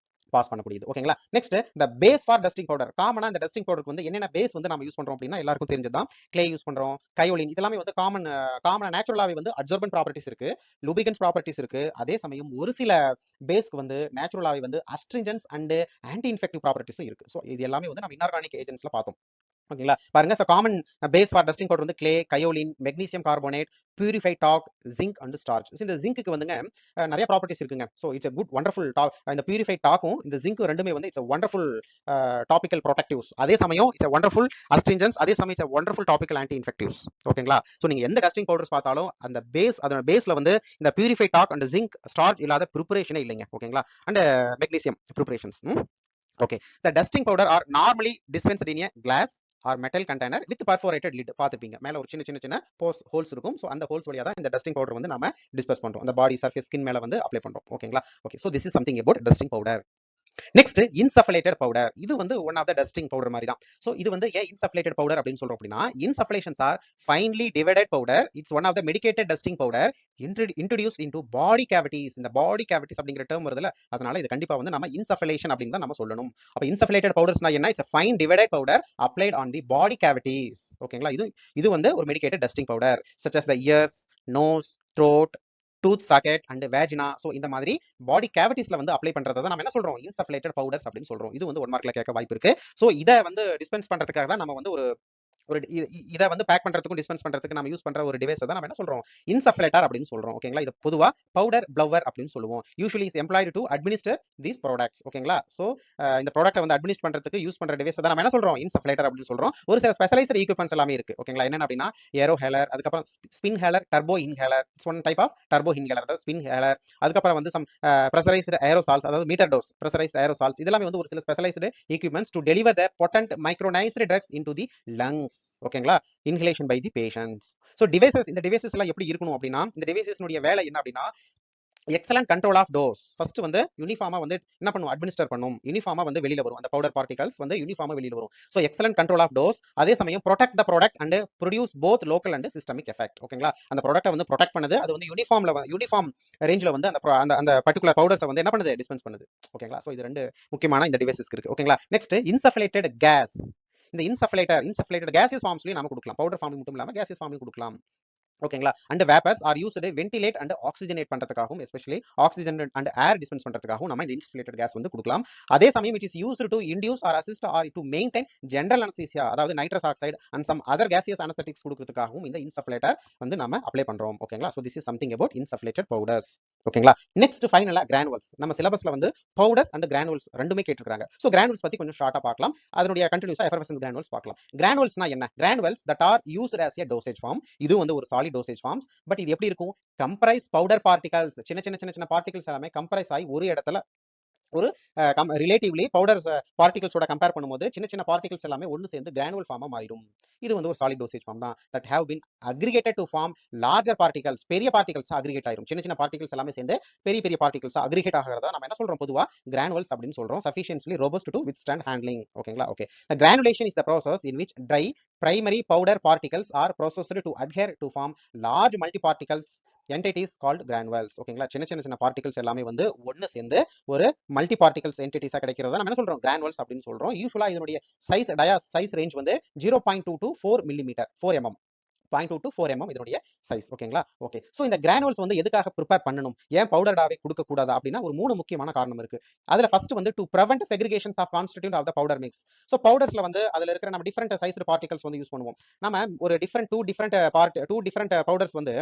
பாஸ் பண்ணக்கூடியது. ஓகேங்களா? Next, the base for dusting powder. காமனா இந்த டஸ்டிங் பவுடருக்கு வந்து என்னென்ன பேஸ் வந்து நம்ம யூஸ் பண்றோம் அப்படின்னா எல்லாருக்கும் தெரிஞ்சதுதான். கிளே யூஸ் பண்றோம், கயோலின், இதெல்லாமே வந்து காமனா நேச்சுரலாவே வந்து அப்சர்பன்ட் ப்ராப்பர்ட்டிஸ் இருக்கு, லூபிகன்ஸ் ப்ராப்பர்ட்டிஸ் இருக்கு. அதே சமயம் ஒரு சில பேஸ்க்கு வந்து நேச்சுரலாவே வந்து அஸ்ட்ரிஞ்சன்ஸ் அண்ட் ஆன்டி இன்ஃபெக்டிவ் ப்ராப்பர்ட்டிஸும் இருக்கு. ஸோ இது எல்லாமே வந்து நம்ம இன்ஆர்கானிக் ஏஜென்ட்ஸ்ல பார்த்தோம். ஓகேங்களா? பாருங்க, common base for dusting powder வந்து clay, kaolin, magnesium carbonate, purified talc, zinc and starch. இந்த ஜிங்க்கு வந்துங்க நிறைய ப்ராப்பர்ட்டிஸ் இருக்குங்க. So it's good wonderful talc. இந்த பியூரிஃபைட் டாக்கும் இந்த ஜிங்க் ரெண்டுமே வந்து இட்ஸ் வண்டர்ஃபுல் டாபிக்கல் ப்ரொடெக்டிவ்ஸ். அதே சமயம் இட்ஸ் வண்டர்ஃபுல் அஸ்ட்ரிஞ்சன்ஸ், அதே சமயம் இட்ஸ் வண்டர்ஃபுல் டாபிக்கல் ஆன்டி இன்ஃபெக்டிவ்ஸ். ஓகேங்களா? ஸோ நீங்க எந்த டஸ்டிங் பவுடர்ஸ் பார்த்தாலும் அந்த அதோட பேஸ்ல வந்து இந்த purified talc and zinc starch இல்லாத ப்ரிப்பரேஷனே இல்லைங்க. ஓகேங்களா? And magnesium preparations. Okay, the dusting powder are normally dispensed in a glass or metal container with perforated lid. பாத்துப்பீங்க, மேல ஒரு சின்ன ஹோல்ஸ் இருக்கும். சோ அந்த ஹோல்ஸ் வழியா தான் இந்த டஸ்டிங் பவுடர் வந்து நாம டிஸ்பர்ஸ் பண்றோம், அந்த பாடி சர்ஃபேஸ் ஸ்கின் மேல வந்து அப்ளை பண்றோம். ஓகேங்களா? Okay. So this is something about dusting powder. நெக்ஸ்ட், இன்சஃப்லேட்டட் பவுடர். இது வந்து one of the dusting powder மாதிரி தான். ஸோ இது வந்து ஏன் இன்சஃப்லேட்டட் பவுடர் அப்படின்னு சொல்றோம் அப்படின்னா, insufflations are finely divided powder. It's one of the medicated dusting powder introduced into body cavities. இந்த பாடி கேவிட்டிஸ் அப்படிங்கிற டேர்ம் வருதுல, அதனால இது கண்டிப்பா வந்து நம்ம இன்சஃப்லேஷன் அப்படின்னு தான் நம்ம சொல்லணும். அப்ப இன்சஃப்லேட்டட் பவுடர்ஸ்னா என்ன? It's fine divided powder applied on the body cavities. ஓகேங்களா? இது வந்து ஒரு medicated dusting powder, such as the ears, nose, throat, tooth socket and vagina. So இந்த மாதிரி பாடி கேவிட்டிஸ்ல வந்து அப்ளை பண்றதை தான் நம்ம என்ன சொல்றோம், இன்சஃப்லேட்டட் பவுடர்ஸ் அப்படின்னு சொல்றோம். இது வந்து 1 மார்க்ல கேட்க வாய்ப்பு இருக்கு. ஸோ இதை வந்து டிஸ்பென்ஸ் பண்றதுக்காக தான் நம்ம வந்து ஒரு ஒரு இதை வந்து பேக் பண்றதுக்கும் டிஸ்பென்ஸ் பண்றதுக்கு நம்ம யூஸ் பண்ற ஒரு டிவைஸ் தான் நம்ம என்ன சொல்றோம், இன்சஃப்லேட்டர் அப்படின்னு சொல்றோம். ஓகேங்களா, இது பொதுவா பவுடர் ப்ளவர் அப்படின்னு சொல்லுவோம். Usually is employed to administer these products. ஓகேங்களா, சோ இந்த ப்ராடக்ட்டை வந்து அட்மினிஸ்ட் பண்றதுக்கு யூஸ் பண்ற டிவைஸ் தான் நம்ம என்ன சொல்றோம், இன்சஃப்லேட்டர் அப்படின்னு சொல்றோம். ஒரு சில ஸ்பெஷலைஸ்ட் ஈக்விப்மெண்ட்ஸ் எல்லாமே இருக்கு. ஓகேங்களா, என்னென்ன அப்படின்னா ஏரோ ஹேலர், அதுக்கப்புறம் spinhaler, turbo inhaler, one type of turbo inhaler, அதாவது ஸ்பின் ஹேலர். அதுக்கப்புறம் வந்து சம் ப்ரெஷரைஸ்டு ஏரோசால்ஸ், அதாவது மீட்டர் டோஸ் ப்ரெஷரைஸ்டு ஏரோசால்ஸ். இதெல்லாம் வந்து ஒரு சில specialised equipments to deliver the potent micronised drugs into the lungs. ஓகேங்களா, inhalation by the patients. So devices, இந்த devices எல்லாம் எப்படி இருக்கணும் அப்படின்னா, இந்த devices உடைய வேலை என்ன அப்படின்னா, excellent control of dose. First வந்து யூனிஃபார்மா வந்து என்ன பண்ணும், அட்மினிஸ்டர் பண்ணும். யூனிஃபார்மா வந்து வெளியில வரும், அந்த பவுடர் பார்ட்டிகல்ஸ் வந்து யூனிஃபார்மா வெளியில வரும். So excellent control of dose. அதே சமயம் protect the product and produce both local and systemic effect. ஓகேங்களா, அந்த ப்ராடக்ட்டை வந்து ப்ரொடெக்ட் பண்ணுது, அது வந்து யூனிஃபார்ம் ரேஞ்சில் வந்து அந்த பர்டிகுலர் பவுடர்ஸை வந்து என்ன பண்ணுது, டிஸ்பென்ஸ் பண்ணுது. ஓகேங்களா, ஸோ இது ரெண்டு முக்கியமான இந்த டிவைசஸ்க்கு இருக்கு. ஓகேங்களா, நெக்ஸ்ட் இன்சஃப்லேட்டட் கேஸ். இந்த இன்சஃப்லேட்டட் கேசியஸ் ஃபார்ம்ஸ்லயும் நம்ம கொடுக்கலாம், பவுடர் ஃபார்ம் மட்டும் இல்லாம கேசியஸ் ஃபார்ம்லயும் கொடுக்கலாம். ஓகேங்களா, and vapours are used ventilate and oxygenate பண்றதுக்காகவும், especially oxygen and air dispense பண்றதுக்காகவும் நம்ம இந்த இன்சஃப்லேட்டட் கேஸ் வந்து கொடுக்கலாம். அதே சமயம் it is used to induce or assist or to maintain general anaesthesia, அதாவது nitrous oxide and some other gaseous anaesthetics கொடுக்கிறதுக்காகவும் இந்த இன்சஃப்லேட்டர் வந்து நம்ம அப்ளை பண்றோம். ஓகேங்களா, so this is something about insufflated powders. ஓகேங்களா, நெக்ஸ்ட் ஃபைனலா கிரானுவல்ஸ். நம்ம சிலபஸ்ல வந்து பவுடர்ஸ் அண்ட் கிரானுவல்ஸ் ரெண்டுமே கேட்டிருக்காங்க. சோ கிரானுவல்ஸ் பத்தி கொஞ்சம் ஷார்ட்டா பார்க்கலாம், அதனுடைய கண்டினியூஸா எஃபர்வசன்ஸ் கிரானுவல்ஸ் பார்க்கலாம். கிரானுவல்ஸ்னா என்ன, granules that are used as a dosage form. இது வந்து ஒரு சாலிட் டோசேஜ் ஃபார்ம்ஸ். பட் இது எப்படி இருக்கும், கம்ப்ரைஸ் பவுடர் பார்ட்டிகல்ஸ், சின்ன பார்ட்டிகல்ஸ் எல்லாமே கம்ப்ரைஸ் ஆகி ஒரு இடத்துல ஒரு ரிலேட்டிவ்லி பவுடர்ஸ் பார்ட்டிகல்ஸோட கம்பேர் பண்ணும்போது சின்ன பார்ட்டிகல்ஸ் எல்லாமே ஒன்று சேர்ந்து கிரானுவல் ஃபார்மா மாறிடும். இது வந்து ஒரு சாலிட் டோசேஜ் ஃபார்ம் தான். That have been aggregated to form larger particles. பெரிய பார்ட்டிகல்ஸ் அக்ரிகேட் ஆயிரும், சின்ன பார்ட்டிகல்ஸ் எல்லாமே சேர்ந்து பெரிய பார்ட்டிகல்ஸ் அக்ரிகேட் ஆகிறதா நம்ம என்ன சொல்றோம், பொதுவா கிரானுவல்ஸ் அப்படின்னு சொல்றோம். sufficiently robust to withstand handling. ஓகேங்களா, okay. The granulation is the process in which dry primary powder particles are processed to adhere to form large multi-particles entities called granules. ஓகேங்களா, சின்ன particles எல்லாமே வந்து ஒன்னு சேர்ந்து ஒரு மல்டி பார்ட்டிகல்ஸ் என்டிட்டிஸா கிடைக்கிறதா நம்ம என்ன சொல்றோம், கிரானுவல்ஸ் அப்படின்னு சொல்றோம். யூசுவலா இதனுடைய சைஸ் ரேஞ்ச் வந்து 0.2 to 4 millimetre, 4 mm, 0.2 to 4 mm இதனுடைய சைஸ். ஓகேங்களா, ஓகே. சோ இந்த கிரானுவல்ஸ் வந்து எதுக்காக ப்ரிப்பேர் பண்ணணும், ஏன் பவுடர்டாவே கொடுக்க கூடாது அப்படின்னா ஒரு 3 முக்கியமான காரணம் இருக்கு. அதுல ஃபர்ஸ்ட் வந்து to prevent segregations of constituent of the powder mix. சோ பவுடர்ஸ்ல வந்து அதுல இருக்கிற நம்ம டிஃபரெண்ட் சைஸ்டு பார்ட்டிகல்ஸ் வந்து யூஸ் பண்ணுவோம். நம்ம ஒரு டூ டிஃபரெண்ட் பவுடர்ஸ் வந்து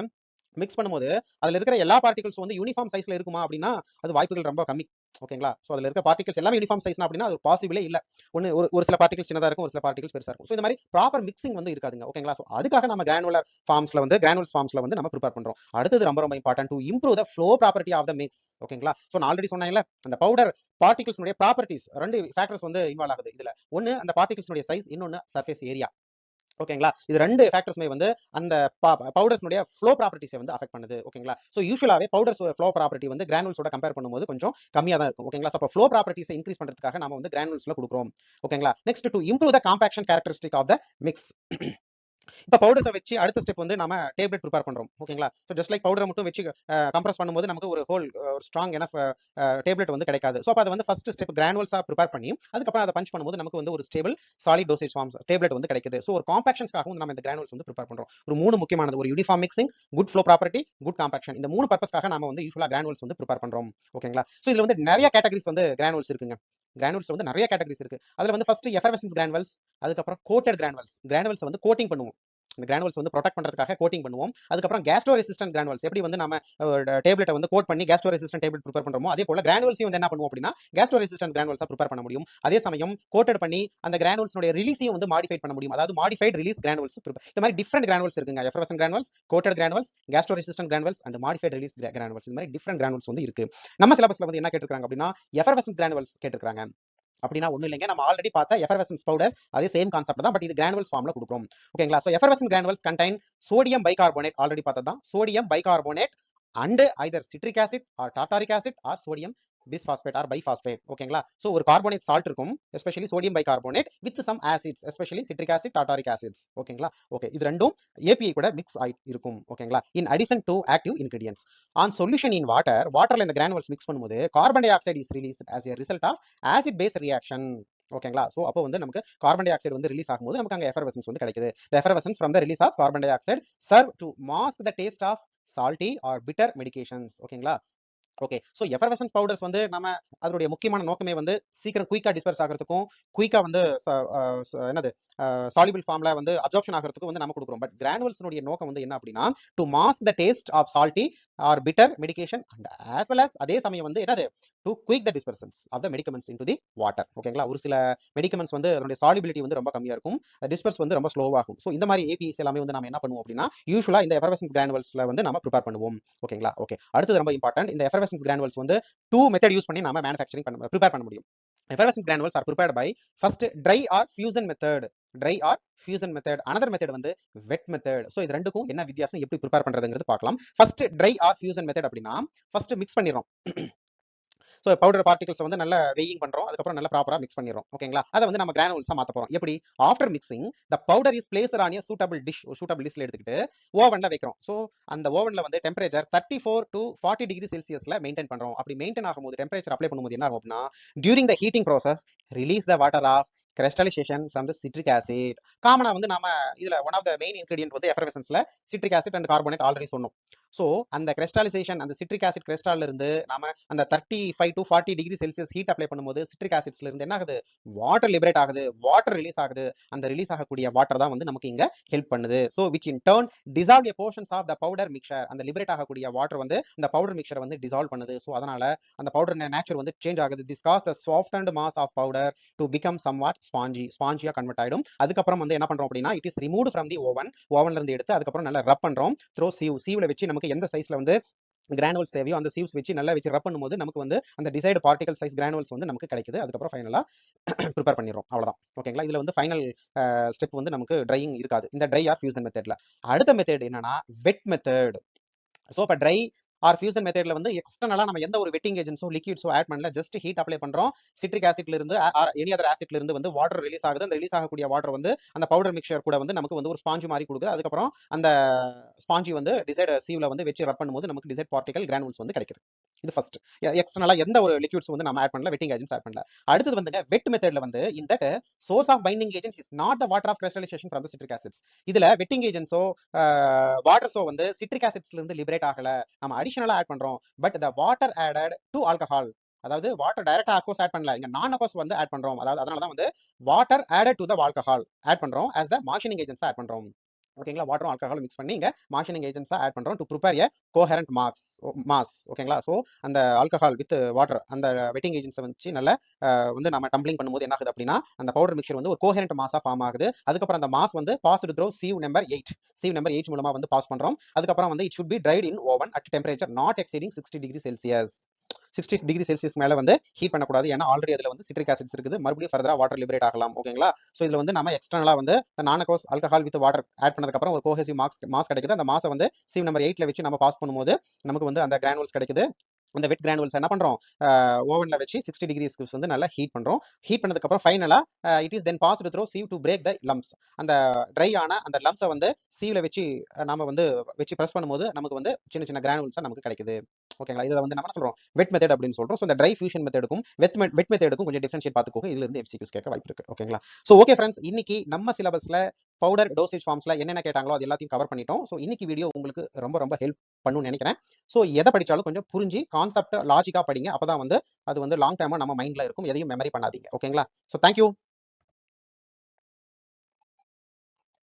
மிக்ஸ் பண்ணும்போது அதுல இருக்கிற எல்லா பார்ட்டிகல்ஸ் வந்து யூனிஃபார்ம் சைஸ்ல இருக்குமா அப்படின்னா அது வாய்ப்புகள் ரொம்ப கம்மி. ஓகேங்களா, சோ அதுல இருக்க பார்ட்டிகல்ஸ் எல்லாமே யூனிஃபார்ம் சைஸ்னா அப்படின்னா அது பாசிபிளே இல்ல. ஒரு சில பார்ட்டிகல்ஸ் சின்னதா இருக்கும், ஒரு சில பார்ட்டிகல்ஸ் பெருசா இருக்கும். சோ இந்த மாதிரி ப்ராப்பர் மிக்சிங் வந்து இருக்காதுங்க. ஓகேங்களா, சோ அதுக்காக நம்ம கிரானுவல்ஸ் ஃபார்ம்ஸ்ல வந்து நம்ம ப்ரிப்பேர் பண்றோம். அடுத்தது ரொம்ப important, to improve the flow property of the mix. ஓகேங்களா, சோ நான் ஆல்ரெடி சொன்னேன்ல, அந்த பவுடர் பார்ட்டிகல்ஸ் ப்ராப்பர்ட்டிஸ் ரெண்டு ஃபேக்டர்ஸ் வந்து இன்வால்வ் ஆகுது இதுல. ஒன்னு அந்த பார்ட்டிகல்ஸ் சைஸ், இன்னொன்னு சர்ஃபேஸ் ஏரியா. ஓகேங்களா, இது ரெண்டு ஃபேக்டர்ஸ்மே வந்து அந்த பவுடர்ஸ்னுடைய ஃப்ளோ ப்ராப்பர்ட்டிஸை வந்து அஃபெக்ட் பண்ணுது. ஓகேங்களா, சோ யூசுவலாவே பவுடர்ஸ் ஃப்ளோ ப்ராப்பர்ட்டி வந்து கிரானுவல்ஸோட கம்பேர் பண்ணும்போது கொஞ்சம் கம்மியா தான் இருக்கும். ஓகேங்களா, சோ அப்ப ஃப்ளோ ப்ராப்பர்ட்டிஸை இன்க்ரீஸ் பண்றதுக்காக நாம வந்து கிரானுவல்ஸ்ல கொடுக்குறோம். ஓகேங்களா, next to improve the compaction characteristic of the mix. இப்ப பவுடர்ஸை வச்சு அடுத்த ஸ்டெப் வந்து நாம டேப்லெட் ப்ரிப்பேர் பண்றோம். ஓகேங்களா, சோ ஜஸ்ட் லைக் பவுடரை மட்டும் வச்சு கம்ப்ரஸ் பண்ணும்போது நமக்கு ஒரு ஹோல் ஸ்ட்ராங் எனஃப் டேப்லெட் வந்து கிடைக்காது. சோ அப்ப அது வந்து ஃபர்ஸ்ட் ஸ்டெப் கிரானுவல்ஸா ப்ரிப்பேர் பண்ணி அதுக்கப்புறம் அதை பஞ்ச் பண்ணும்போது நமக்கு வந்து ஒரு stable solid dosage forms tablet வந்து கிடைக்குது. சோ ஒரு காம்பாக்ஷன்ஸ்க்காகவும் நம்ம இந்த கிரானுவல்ஸ் வந்து ப்ரிப்பேர் பண்றோம். ஒரு 3 முக்கியமானது, ஒரு uniform mixing, good flow property, good compaction. இந்த 3 பர்பஸ்க்காக நாம வந்து யூசுவலா கிரானுவல்ஸ் வந்து ப்ரிப்பேர் பண்றோம். ஓகேங்களா, சோ இதுல வந்து நிறைய கேட்டகரிஸ் வந்து கிரானுவல்ஸ் இருக்குங்க. கிரானுவல்ஸ் வந்து நிறைய கேட்டகரிஸ் இருக்கு. அதுல வந்து ஃபர்ஸ்ட் எஃபர்வசன்ஸ் கிரானுவல்ஸ், அதுக்கப்புறம் கோட்டட் கிரானுவல்ஸ் வந்து கோட்டிங் பண்ணுவோம். இந்த கிரானுவல்ஸ் வந்து ப்ரொடெக்ட் பண்றதுக்காக கோட்டிங் பண்ணுவோம். அதுக்கப்புறம் கேஸ்ட்ரோ ரெசிஸ்டன்ட் கிரானுவல்ஸ், எப்படி வந்து நம்ம டேப்லெட்டை வந்து கோட் பண்ணி கேஸ்ட்ரோ ரெசிஸ்டன்ட் டேப்லெட் ப்ரிப்பேர் பண்றோமோ அதே போல கிரானுவல்ஸையும் வந்து என்ன பண்ணுவோம் அப்படின்னா கேஸ்ட்ரோ ரெசிஸ்டன்ட் கிரானுவல்ஸா ப்ரிப்பேர் பண்ண முடியும். அதே சமயம் கோட்டட் பண்ணி அந்த கிரானுவல்ஸ்னுடைய ரிலீஸையும் வந்து மாடிஃபை பண்ண முடியும். அதாவது மாடிஃபைட் ரிலீஸ் கிரானுவல்ஸ். இந்த மாதிரி டிஃபரெண்ட் கிரானுவல்ஸ் இருக்குங்க. Effervescent granules, coated granules, gastro resistant granules and modified release granules. இந்த மாதிரி டிஃபரெண்ட் கிரானுவல்ஸ் வந்து இருக்கு. நம்ம சிலபஸ்ல வந்து என்ன கேட்டிருக்காங்க அப்படின்னா எஃபர்வசன்ட் கிரானுவல்ஸ் கேட்டிருக்காங்க. அப்படின்னா ஒண்ணு இல்லைங்க, நம்ம ஆல்ரெடி பார்த்த எஃபர்வசன்ஸ் பவுடர்ஸ் அதே சேம் கான்செப்ட் தான், பட் இது கிரானுவல்ஸ் ஃபார்ம்ல கொடுக்குறோம். ஓகேங்களா, so effervescent granules contain sodium bicarbonate, already பார்த்தது sodium bicarbonate and either citric acid or tartaric acid or sodium bisphosphate or biphosphate. ஓகேங்களா, சோ ஒரு கார்போனேட் சால்ட் இருக்கும், especially sodium bicarbonate with some acids, especially citric acid, tartaric acids. ஓகேங்களா, okay. இது ரெண்டும் API கூட mix ஆகி இருக்கும். ஓகேங்களா, in addition to active ingredients on solution in வாட்டர்ல இந்த கிரானுவல்ஸ் மிக்ஸ் பண்ணும்போது carbon dioxide is released as a result of acid base reaction. ஓகேங்களா, சோ அப்போ வந்து நமக்கு கார்பன் டை ஆக்சைடு வந்து ரிலீஸ் ஆகும்போது நமக்கு அங்க எஃபர்வசன்ஸ் வந்து கிடைக்குது. The effervescence from the release of carbon dioxide serve to mask the taste of salty or bitter medications. ஓகேங்களா? ஓகே. ஸோ எஃபர்வெசன்ஸ் பவுடர்ஸ் வந்து நம்ம அதனுடைய முக்கியமான நோக்கமே வந்து சீக்கிரம் குயிக்கா டிஸ்பர்ஸ் ஆகிறதுக்கும், குயிக்கா வந்து என்னது சாலிபிள் ஃபார்ம்ல வந்து அப்சார்ப்ஷன் ஆகிறதுக்கும் வந்து நம்ம கொடுக்குறோம். பட் கிரானுவல்ஸ்னுடைய நோக்கம் வந்து என்ன அப்படின்னா, to mask the taste of salty or bitter medication and as well as அதே சமயம் வந்து என்னது to quick the dispersions of the medicaments into the water. ஓகேங்களா? ஒரு சில மெடிகமெண்ட்ஸ் வந்து அதனுடைய சாலிபிலிட்டி வந்து ரொம்ப கம்மியா இருக்கும், டிஸ்பர்ஸ் வந்து ரொம்ப ஸ்லோவாகும். ஸோ இந்த மாதிரி ஏபிஎஸ் எல்லாமே வந்து நம்ம என்ன பண்ணுவோம் அப்படின்னா, யூஸ்வலா இந்த எஃபர்வெசன்ஸ் கிரானுவல்ஸ்ல வந்து நம்ம ப்ரிப்பேர் பண்ணுவோம். ஓகேங்களா? ஓகே. அடுத்தது ரொம்ப இம்பார்ட்டன்ட், இந்த எஃபர்வெசன்ஸ் கிரானுவல்ஸ் வந்து 2 மெத்தட் யூஸ் பண்ணி நாம மேனுஃபேக்சரிங் ப்ரிப்பேர் பண்ண முடியும். Effervescence granules are prepared by first dry or fusion method. Dry or fusion method. Another method வந்து wet method. So இது ரெண்டுக்கும் என்ன வித்தியாசம், எப்படி ப்ரிப்பேர் பண்றதுங்கிறது பார்க்கலாம். First dry or fusion method அப்படின்னா, ஃபர்ஸ்ட் மிக்ஸ் பண்ணிடுறோம். ஸோ பவுடர் பார்ட்டிகல்ஸ் வந்து நல்லா வெயிங் பண்றோம், அதுக்கப்புறம் நல்லா ப்ராப்பரா மிக்ஸ் பண்ணிடுறோம். ஓகேங்களா? அதை வந்து நம்ம கிரானுவல்ஸா மாத்த போறோம். எப்படி? After mixing the powder is placed on a suitable dish. ஒரு சூட்டபிள் டிஷ்ல எடுத்துக்கிட்டு ஓவன்ல வைக்கிறோம். ஸோ அந்த ஓவன்ல வந்து டெம்பரேச்சர் 34 to 40 டிகிரி செல்சியஸ்ல மெயின்டைன் பண்றோம். அப்படி மெயின்டைன் ஆகும்போது டெம்பரேச்சர் அப்ளை பண்ணும்போது என்ன ஆகும் அப்படின்னா, during the heating process release the water of crystallization from the citric acid. காமனா வந்து நாம இதுல one of the main ingredient வந்து எஃபர்வெசன்ஸ்ல citric acid and carbonate already சொன்னோம். ஸோ அந்த கிறிஸ்டலைசேஷன், அந்த சிட்ரிக் ஆசிட் கிறிஸ்டால்ல இருந்து நாம அந்த 35 to 40 degree Celsius heat apply பண்ணும்போது சிட்ரிக் ஆசிட்ஸ்ல இருந்து என்ன ஆகுது, வாட்டர் லிபரேட் ஆகுது, வாட்டர் ரிலீஸ் ஆகுது. அந்த ரிலீஸ் ஆகக்கூடிய வாட்டர் தான் வந்து நமக்கு இங்க ஹெல்ப் பண்ணுது. So which in turn dissolve portions of the powder mixture. அந்த லிபரேட் ஆகக்கூடிய வாட்டர் வந்து இந்த பவுடர் மிக்சரை வந்து டிசால்வ் பண்ணுது. ஸோ அதனால அந்த பவுடர் நேச்சர் வந்து சேஞ்ச் ஆகுது. This cause the softened mass of powder to become somewhat ஸ்பாஞ்சியா கன்வெர்ட் ஆயிடும். அதுக்கப்புறம் வந்து என்ன பண்றோம் அப்படின்னா, it is removed from the ஓவன்ல இருந்து எடுத்து அதுக்கப்புறம் நல்லா ரப் பண்றோம் த்ரோ சீவ்ல வச்சு நமக்கு எந்த சைஸ்ல வந்து கிரானுவல்ஸ் தேவையோ அந்த சீவ்ஸ் வச்சு நல்லா வச்சு ரப் பண்ணும்போது நமக்கு வந்து அந்த டிசைடு பார்ட்டிகல் சைஸ் கிரானுவல்ஸ் வந்து நமக்கு கிடைக்குது. அதுக்கப்புறம் ஃபைனலா ப்ரிப்பேர் பண்ணிடுறோம். அவ்வளவுதான். ஓகேங்களா? இதுல வந்து ஃபைனல் ஸ்டெப் வந்து நமக்கு ட்ரையிங் இருக்காது இந்த ட்ரை ஆர் ஃபியூசன் மெத்தட்ல. அடுத்த மெத்தட் என்னன்னா வெட் மெத்தட். ஸோ இப்போ ட்ரை ஆர் ஃபியூசன் மெத்தட்ல வந்து எக்ஸ்டர்னலா நம்ம எந்த ஒரு வெட்டிங் ஏஜென்ட்ஸோ லிக்விட்ஸோ ஆட் பண்ணல, ஜஸ்ட் ஹீட் அப்ளை பண்றோம். சிட்ரிக் ஆசிட்ல இருந்து எனி அதர் ஆசிட்ல இருந்து வந்து வாட்டர் ரிலீஸ் ஆகுது. அந்த ரிலீஸ் ஆகக்கூடிய வாட்டர் வந்து அந்த பவுடர் மிக்சர் கூட வந்து நமக்கு வந்து ஒரு ஸ்பாஞ்சு மாதிரி கொடுக்குது. அதுக்கப்புறம் அந்த ஸ்பாஞ்சி வந்து டிசைட் சீவ்ல வந்து வச்சு ரப் பண்ணும்போது நமக்கு டிசைட் பார்ட்டிகல் கிரானுவல்ஸ் வந்து கிடைக்குது. இது ஃபர்ஸ்ட். எக்ஸ்டர்னலா எந்த ஒரு லிக்விட்ஸ் வந்து நம்ம ஆட் பண்ணல, வெட்டிங் ஏஜென்ட்ஸ் ஆட் பண்ணல. அடுத்தது வந்துங்க வெட் மெத்தட்ல வந்து இந்த source of binding agents is not the water of crystallization from the citric acids. இதுல வெட்டிங் ஏஜென்ட்ஸோ வாட்டர்ஸோ வந்து சிட்ரிக் ஆசிட்ஸ்ல இருந்து லிபரேட் ஆகல, நம்ம அடிஷனலா ஆட் பண்றோம். But the water added to alcohol, அதாவது வாட்டர் டைரக்டா அக்வஸ் ஆட் பண்ணல, இங்க நான் அக்வஸ் வந்து ஆட் பண்றோம். அதாவது அதனால தான் வந்து water added to the alcohol add பண்றோம் as the மார்ஷனிங் ஏஜென்ட்ஸ் ஆட் பண்றோம். ஓகேங்களா? வாட்டரும் ஆல்கஹாலும் மிக்ஸ் பண்ணி இங்க மார்ஷனிங் ஏஜென்ட்ஸா ஆட் பண்றோம் to prepare a coherent mass. ஓகேங்களா? ஸோ அந்த ஆல்கஹால் வித் வாட்டர் அந்த வெட்டிங் ஏஜென்ட்ஸை வச்சு நல்லா வந்து நம்ம டம்ப்ளிங் பண்ணும்போது என்ன ஆகுது அப்படின்னா, அந்த பவுடர் மிக்சர் வந்து ஒரு கோஹரண்ட் மாஸா ஃபார்ம் ஆகுது. அதுக்கப்புறம் அந்த மாஸ் வந்து பாஸ்டு த்ரூ சீவ் நம்பர் 8 மூலமா வந்து பாஸ் பண்றோம். அதுக்கப்புறம் வந்து it should be dried in oven at temperature not exceeding 60 degree Celsius. 60 degree Celsius மேல வந்து ஹீட் பண்ணக்கூடாது. ஏன்னா ஆல்ரெடி அதுல வந்து சிட்ரிக் ஆசிட்ஸ் இருக்குது, மறுபடியும் ஃபர்தரா வாட்டர் லிபரேட் ஆகலாம். ஓகேங்களா? ஸோ இதுல வந்து நம்ம எக்ஸ்டர்னலா வந்து non aqueous alcohol with water add பண்ணதுக்கு அப்புறம் ஒரு கோஹெசிவ் மாஸ் கிடைக்குது. அந்த மாஸை வந்து சீவ் நம்பர் 8ல வச்சு நம்ம பாஸ் பண்ணும்போது நமக்கு வந்து அந்த கிரானுவல்ஸ் கிடைக்குது. அந்த வெட் கிரானுவல்ஸ் என்ன பண்றோம், ஓவன்ல வச்சு 60 டிகிரிஸ்க்கு வந்து நல்லா ஹீட் பண்றோம். ஹீட் பண்ணதுக்கு அப்புறம் ஃபைனலா it is then passed through sieve to break the lumps. அந்த ட்ரை ஆன அந்த லம்ப்ஸை வந்து சீவ்ல வச்சு நாம வந்து வச்சு பிரஸ் பண்ணும்போது நமக்கு வந்து சின்ன சின்ன கிரானுவல்ஸா நமக்கு கிடைக்குது. ஓகேங்களா? இதை வந்து நம்ம சொல்றோம் வெட் மெத்தட் அப்படின்னு சொல்றோம். ஸோ இந்த ட்ரை ஃபியூஷன் மெத்தடுக்கும் வெட் மெத்தடுக்கும் கொஞ்சம் டிஃபரன்ஷியேட் பார்த்துக்கோங்க. இதுல இருந்து எம்சிக்யூஸ் கேட்க வாய்ப்பு இருக்கு. ஓகேங்களா? ஸோ ஓகே ஃப்ரெண்ட்ஸ், இன்னைக்கு நம்ம சிலபஸ்ல பவுடர் டோசேஜ் ஃபார்ம்ஸ்ல என்னென்ன கேட்டாங்களோ அது எல்லாத்தையும் கவர் பண்ணிட்டோம். ஸோ இன்னைக்கு வீடியோ உங்களுக்கு ரொம்ப ஹெல்ப் பண்ணுன்னு நினைக்கிறேன். ஸோ எதை படிச்சாலும் கொஞ்சம் புரிஞ்சு கான்செப்ட் லாஜிக்கா படிங்க. அப்பதான் வந்து அது வந்து லாங் டேர்மா நம்ம மைண்ட்ல இருக்கும். எதையும் மெமரி பண்ணாதீங்க. ஓகேங்களா? So thank you.